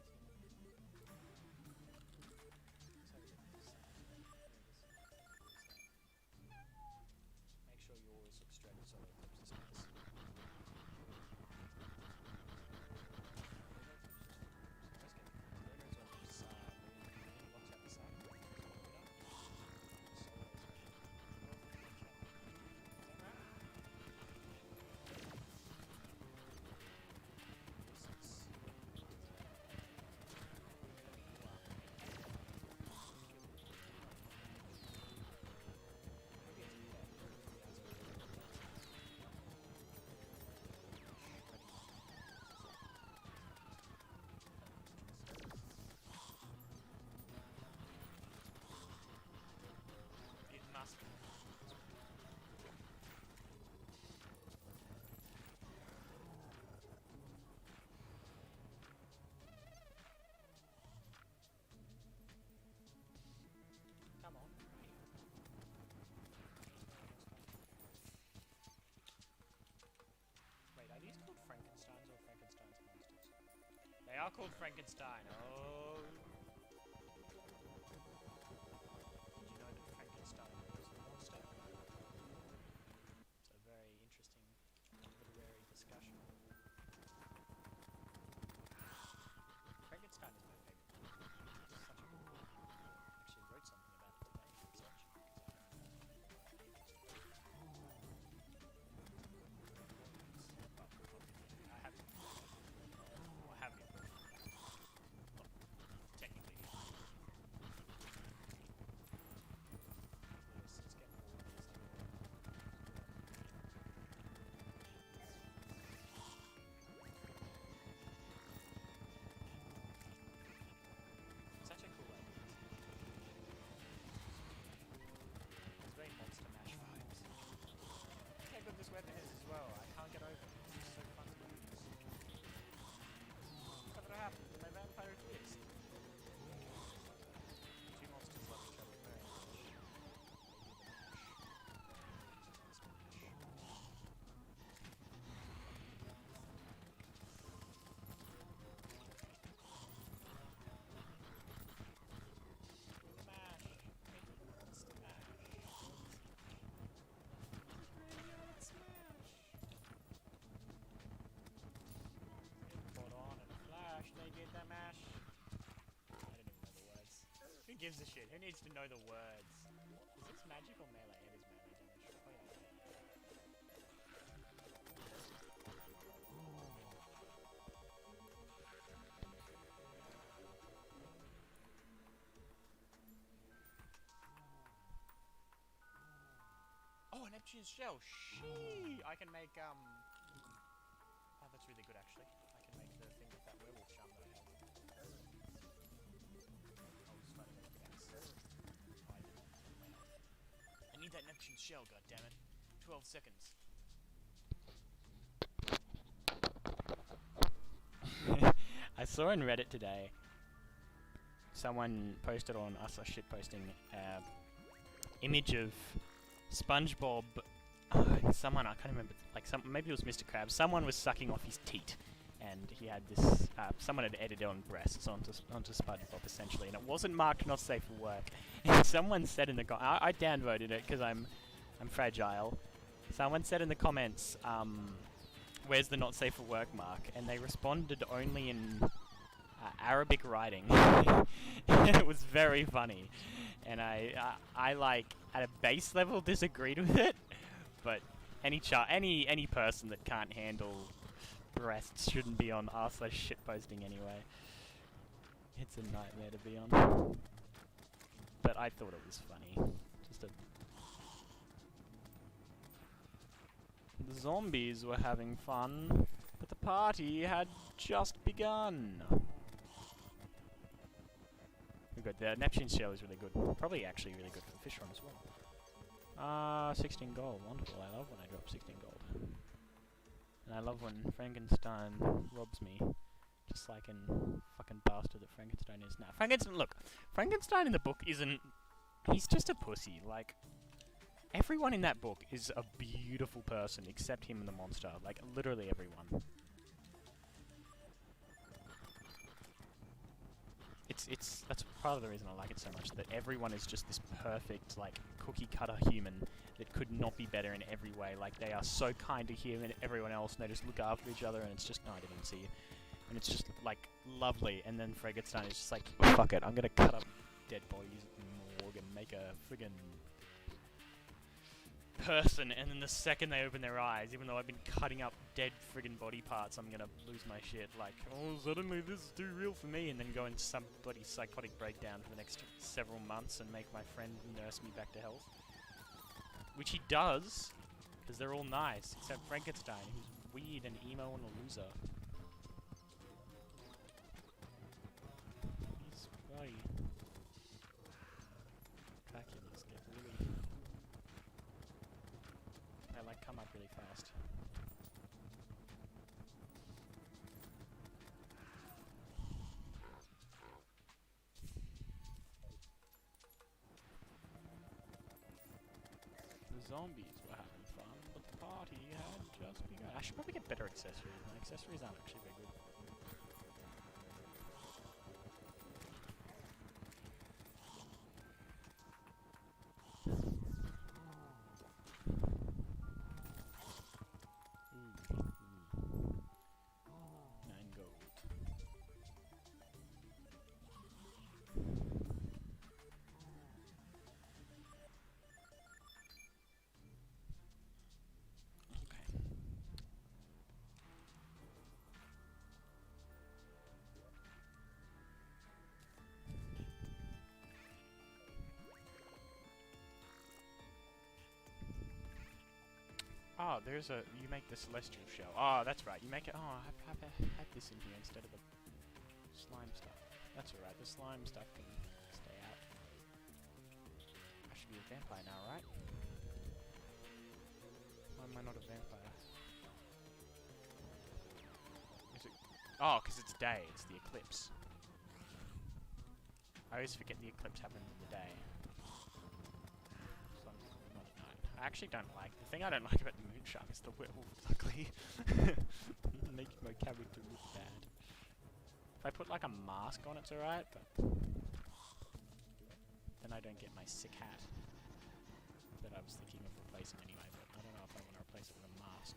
haven't seen it. Make sure you always look straight at solo clips, guys. Come on. Wait, are these called Frankensteins or Frankenstein's monsters? They are called Frankenstein. Oh. Did you know that Frankenstein was the monster? It's a very interesting literary discussion. Frankenstein is my favourite. It's such a good book. I actually wrote something about it today in research. I have it. Or I have it. Well, technically. Let's get all of these. Such a cool idea. It's very Monster Mash vibes. Look how good this weapon is as well. I can't get over it. It's so fun to use. What happened to my vampire twist? Two monsters love each other very much. They did the mash. I don't even know the words. Who gives a shit? Who needs to know the words? Is this magic or melee? It is melee damage. Oh yeah. Oh, Neptune's shell. Shee! I can make oh, that's really good actually. I can make the thing with that werewolf charm that I have. I'll just find it next. I need that Neptune shell, goddammit. 12 seconds. I saw on Reddit today, someone posted on us shitposting image of SpongeBob. Someone, I can't remember, like maybe it was Mr. Krabs. Someone was sucking off his teat, and he had this. Someone had edited on breasts onto SpongeBob essentially, and it wasn't marked not safe for work. And someone said in the I downvoted it because I'm fragile. Someone said in the comments, "Where's the not safe for work mark?" And they responded only in Arabic writing. It was very funny, and I like at a base level disagreed with it. But any person that can't handle breasts shouldn't be on r/shitposting anyway. It's a nightmare to be on. But I thought it was funny. The zombies were having fun, but the party had just begun. Good. The Neptune shell is really good. Probably actually really good for the fish run as well. 16 gold. Wonderful. I love when I drop 16 gold. And I love when Frankenstein robs me. Just like in fucking bastard that Frankenstein is. Now, look, Frankenstein in the book isn't... He's just a pussy. Like, Everyone in that book is a beautiful person except him and the monster. Like, literally everyone. That's part of the reason I like it so much, that everyone is just this perfect, like, cookie-cutter human that could not be better in every way. Like, they are so kind to him and everyone else, and they just look after each other, and it's just, no, I didn't even see you. And it's just, like, lovely. And then Frankenstein is just like, fuck it, I'm gonna cut up dead bodies at the morgue and make a friggin' person, and then the second they open their eyes, even though I've been cutting up dead friggin' body parts, I'm gonna lose my shit. Like, oh, suddenly this is too real for me, and then go into some bloody psychotic breakdown for the next several months and make my friend nurse me back to health. Which he does, because they're all nice, except Frankenstein, who's weird and emo and a loser. He's bloody Dracula's get really... They like come up really fast. The zombies were having fun, but the party had just begun. I should probably get better accessories. My accessories aren't actually very good. Oh, there's a... You make the celestial shell. Oh, that's right. You make it... Oh, I've had this in here instead of the slime stuff. That's alright. The slime stuff can stay out. I should be a vampire now, right? Why am I not a vampire? Is it... Oh, because it's day. It's the eclipse. I always forget the eclipse happened in the day. I actually don't like... The thing I don't like about the Moonshark is the werewolf is ugly. Making my character look bad. If I put like a mask on, it's alright, but... Then I don't get my sick hat. That I was thinking of replacing anyway, but I don't know if I want to replace it with a mask.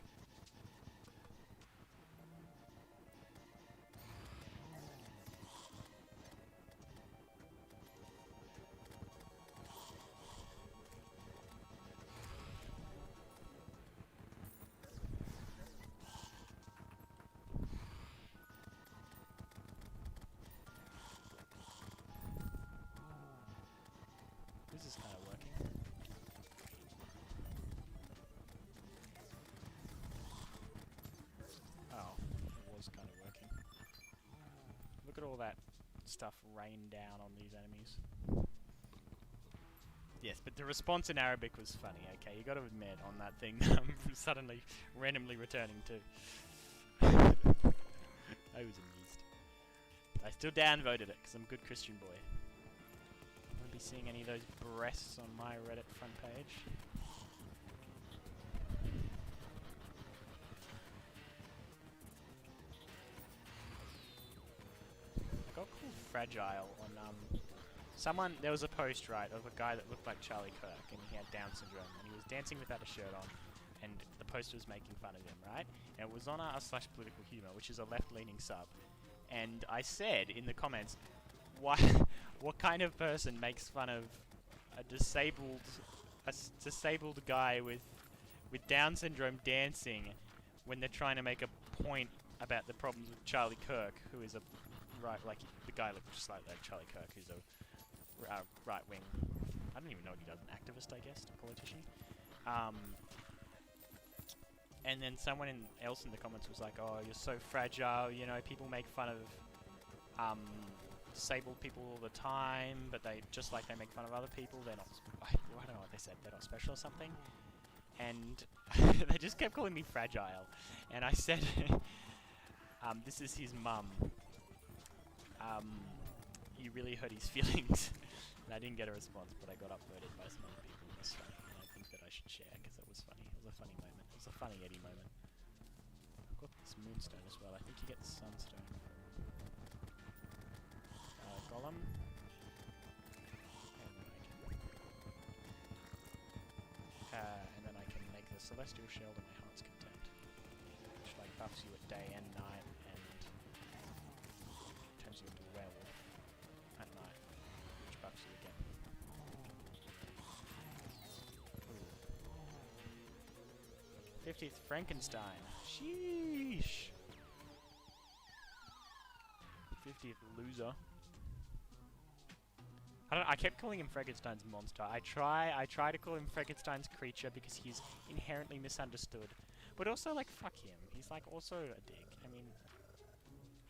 This is kind of working. Oh, it was kind of working. Look at all that stuff rain down on these enemies. Yes, but the response in Arabic was funny, okay? You gotta admit on that thing that I'm suddenly randomly returning to. I was amused. I still downvoted it because I'm a good Christian boy. Be seeing any of those breasts on my Reddit front page. I got called fragile on someone. There was a post, right, of a guy that looked like Charlie Kirk and he had Down syndrome and he was dancing without a shirt on, and the poster was making fun of him, right? And it was on r/political humor, which is a left-leaning sub, and I said in the comments, why? What kind of person makes fun of a disabled guy with Down syndrome dancing when they're trying to make a point about the problems with Charlie Kirk, who is a like the guy looks just like Charlie Kirk, who's a right wing. I don't even know what he does, an activist, I guess, a politician. And then someone else in the comments was like, "Oh, you're so fragile. You know, people make fun of disabled people all the time, but they just like they make fun of other people. They're not. I don't know what they said. They're not special or something." And they just kept calling me fragile. And I said, "This is his mum. You really hurt his feelings." And I didn't get a response, but I got upvoted by some other people. And I think that I should share because it was funny. It was a funny moment. It was a funny Eddie moment. I've got this moonstone as well. I think you get the sunstone from Golem. And then I can make the Celestial Shield and my heart's content, which like buffs you at day and night, and turns you into a werewolf at night, which buffs you again. Ooh. 50th Frankenstein. Sheesh. 50th loser. I kept calling him Frankenstein's monster. I try to call him Frankenstein's creature because he's inherently misunderstood. But also, like, fuck him. He's, like, also a dick. I mean,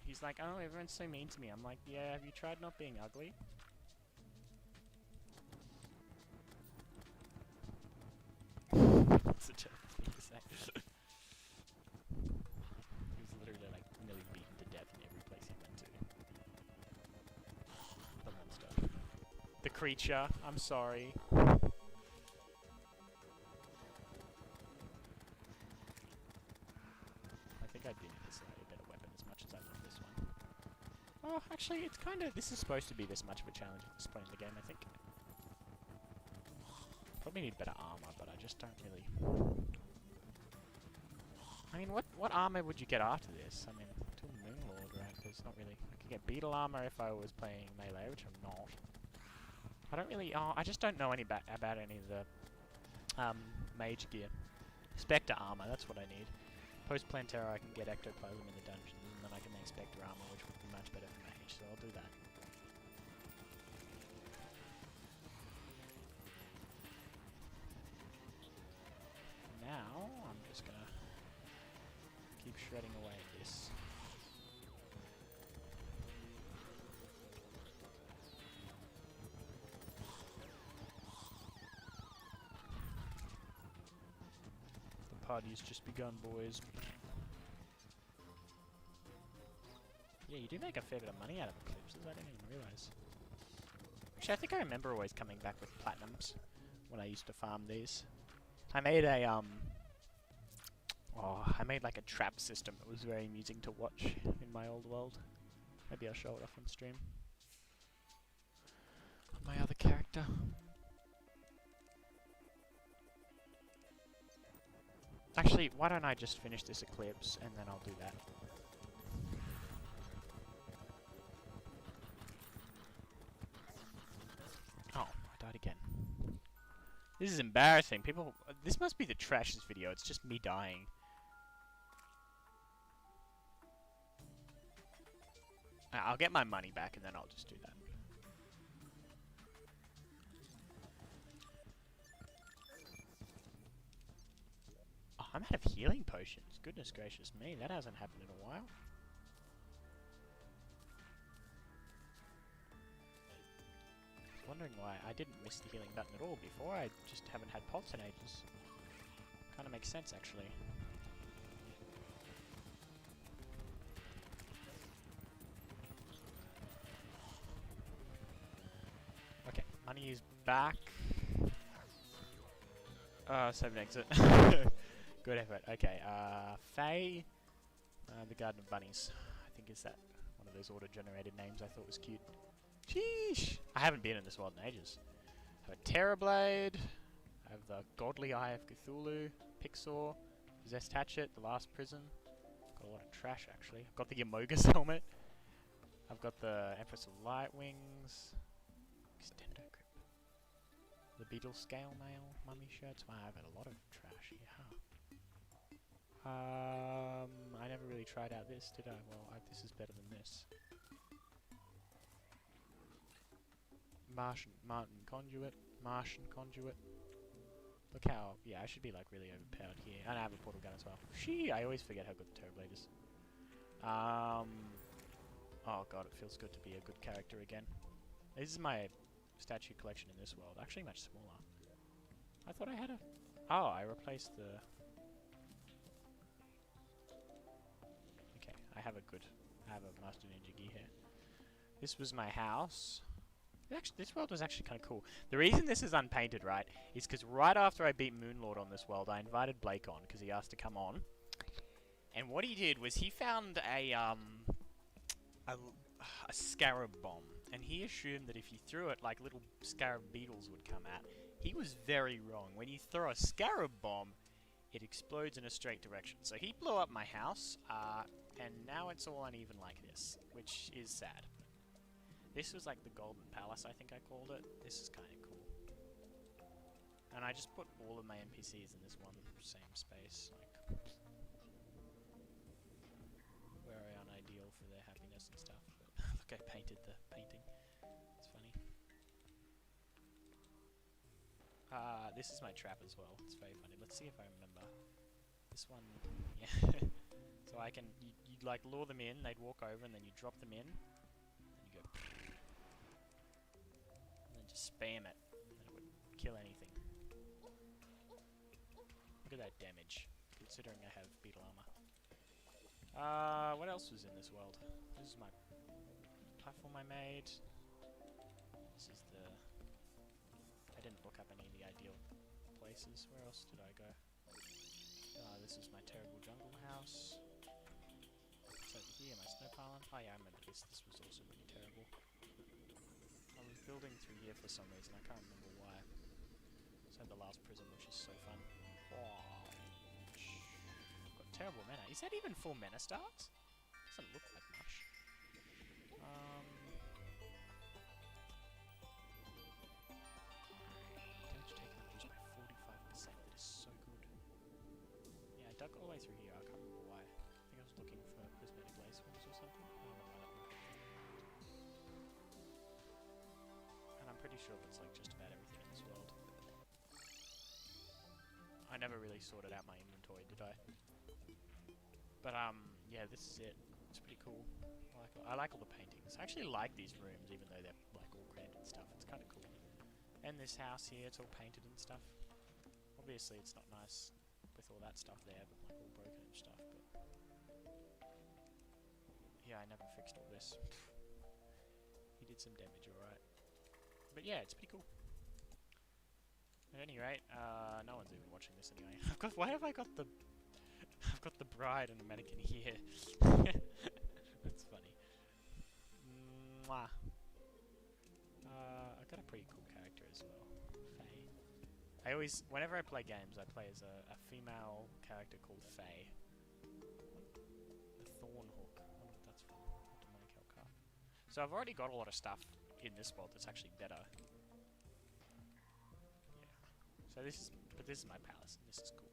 he's like, oh, everyone's so mean to me. I'm like, yeah, have you tried not being ugly? That's a terrible thing to say. He was literally, like, nearly beaten to death in every place he went to. The monster. The creature, I'm sorry. I think I do need a slightly better weapon as much as I love this one. Oh, actually, it's kind of... This is supposed to be this much of a challenge at this point in the game, I think. Probably need better armor, but I just don't really... I mean, what armor would you get after this? I mean, till Moonlord, right? There's not really... I could get beetle armor if I was playing melee, which I'm not. I don't really... Oh, I just don't know any about any of the mage gear. Spectre armor, that's what I need. Post-plan terror, I can get ectoplasm in the dungeons, and then I can make Spectre armor, which would be much better for mage, so I'll do that. Now, I'm just gonna keep shredding away at this. Party's just begun, boys. Yeah, you do make a fair bit of money out of eclipses, I didn't even realise. Actually, I think I remember always coming back with platinums when I used to farm these. I made a, I made like a trap system that was very amusing to watch in my old world. Maybe I'll show it off on stream. My other character. Actually, why don't I just finish this eclipse and then I'll do that. Oh, I died again. This is embarrassing. People, this must be the trashes video. It's just me dying. I'll get my money back and then I'll just do that. Oh, I'm out of healing potions. Goodness gracious me, that hasn't happened in a while. I was wondering why I didn't miss the healing button at all before. I just haven't had pots in ages. Kinda makes sense actually. Okay, money is back. Save and exit. Good effort. Okay, Faye. The Garden of Bunnies. I think is that one of those auto-generated names I thought was cute. Sheesh! I haven't been in this world in ages. I have a Terrorblade. I have the Godly Eye of Cthulhu. Pixor. Possessed Hatchet. The Last Prison. Got a lot of trash actually. I've got the Yamoga's helmet. I've got the Empress of Light Wings. Extendo Grip. The Beetle Scale Mail. Mummy shirts. Wow, I've got a lot of trash here. Huh. I never really tried out this, did I? Well, this is better than this. Martian Conduit. Martian Conduit. Look how... Yeah, I should be like really overpowered here. And I have a portal gun as well. Shee! I always forget how good the Terrorblade is. Oh god, it feels good to be a good character again. This is my statue collection in this world. Actually much smaller. I thought I had a... Oh, I replaced the... Okay, I have a Master Ninja gear here. This was my house. Actually, this world was actually kind of cool. The reason this is unpainted, right, is because right after I beat Moonlord on this world, I invited Blake on because he asked to come on. And what he did was he found a scarab bomb, and he assumed that if you threw it, like little scarab beetles would come out. He was very wrong. When you throw a scarab bomb, it explodes in a straight direction. So he blew up my house, and now it's all uneven like this, which is sad. This was like the Golden Palace, I think I called it. This is kind of cool. And I just put all of my NPCs in this one same space, like very unideal for their happiness and stuff. But look, I painted the painting. It's funny. This is my trap as well. It's very funny. Let's see if I remember. This one, yeah. So I can, you'd like lure them in, they'd walk over, and then you drop them in, and you go, and then just spam it, and it would kill anything. Look at that damage, considering I have beetle armor. What else was in this world? This is my platform I made. This is the... I didn't look up any of the ideal places. Where else did I go? This is my terrible jungle house. It's over here, my snow pylon. Oh yeah, I remember this. This was also really terrible. I was building through here for some reason. I can't remember why. So the last prison, which is so fun. Oh, I've got terrible mana. Is that even full mana stars? Doesn't look like much. Damage taken reduced by 45%. That is so good. Yeah, I dug all the way through here. I can't remember why. I think I was looking for prismatic lace ones or something. I don't know why that one. And I'm pretty sure that's like just about everything in this world. I never really sorted out my inventory, did I? But yeah, this is it. It's pretty cool. I like all the paintings. I actually like these rooms, even though they're like all crammed and stuff. It's kind of cool. And this house here, it's all painted and stuff. Obviously, it's not nice with all that stuff there, but like all broken and stuff. But yeah, I never fixed all this. He did some damage, alright. But yeah, it's pretty cool. At any rate, no one's even watching this anyway. Why have I got the... I've got the bride and the mannequin here. That's funny. Mwah. I've got a pretty cool character as well. Faye. I always, whenever I play games, I play as a female character called Faye. The Thornhook. I wonder what that's from. Demonic Hellcar. So I've already got a lot of stuff in this world that's actually better. Yeah. So this is, but this is my palace, and this is cool.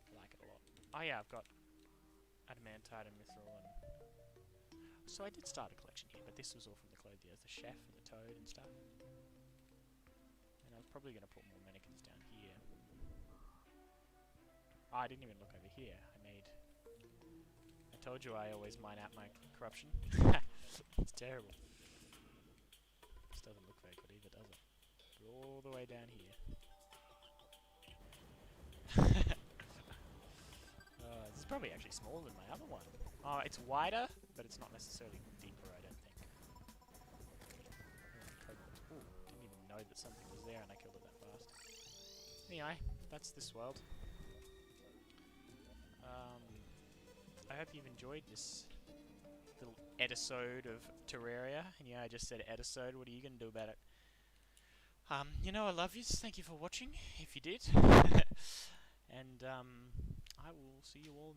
I like it a lot. Oh yeah, I've got adamantite and mithril and... So I did start a collection here, but this was all from the clothier. The chef and the toad and stuff. And I was probably going to put more mannequins down here. Oh, I didn't even look over here. I told you I always mine out my corruption. It's terrible. This doesn't look very good either, does it? Go all the way down here. This is probably actually smaller than my other one. Oh, it's wider, but it's not necessarily deeper, I don't think. Ooh, didn't even know that something was there and I killed it that fast. Anyway, that's this world. I hope you've enjoyed this little episode of Terraria. And yeah, I just said episode, what are you going to do about it? You know I love you, thank you for watching, if you did. And I will see you all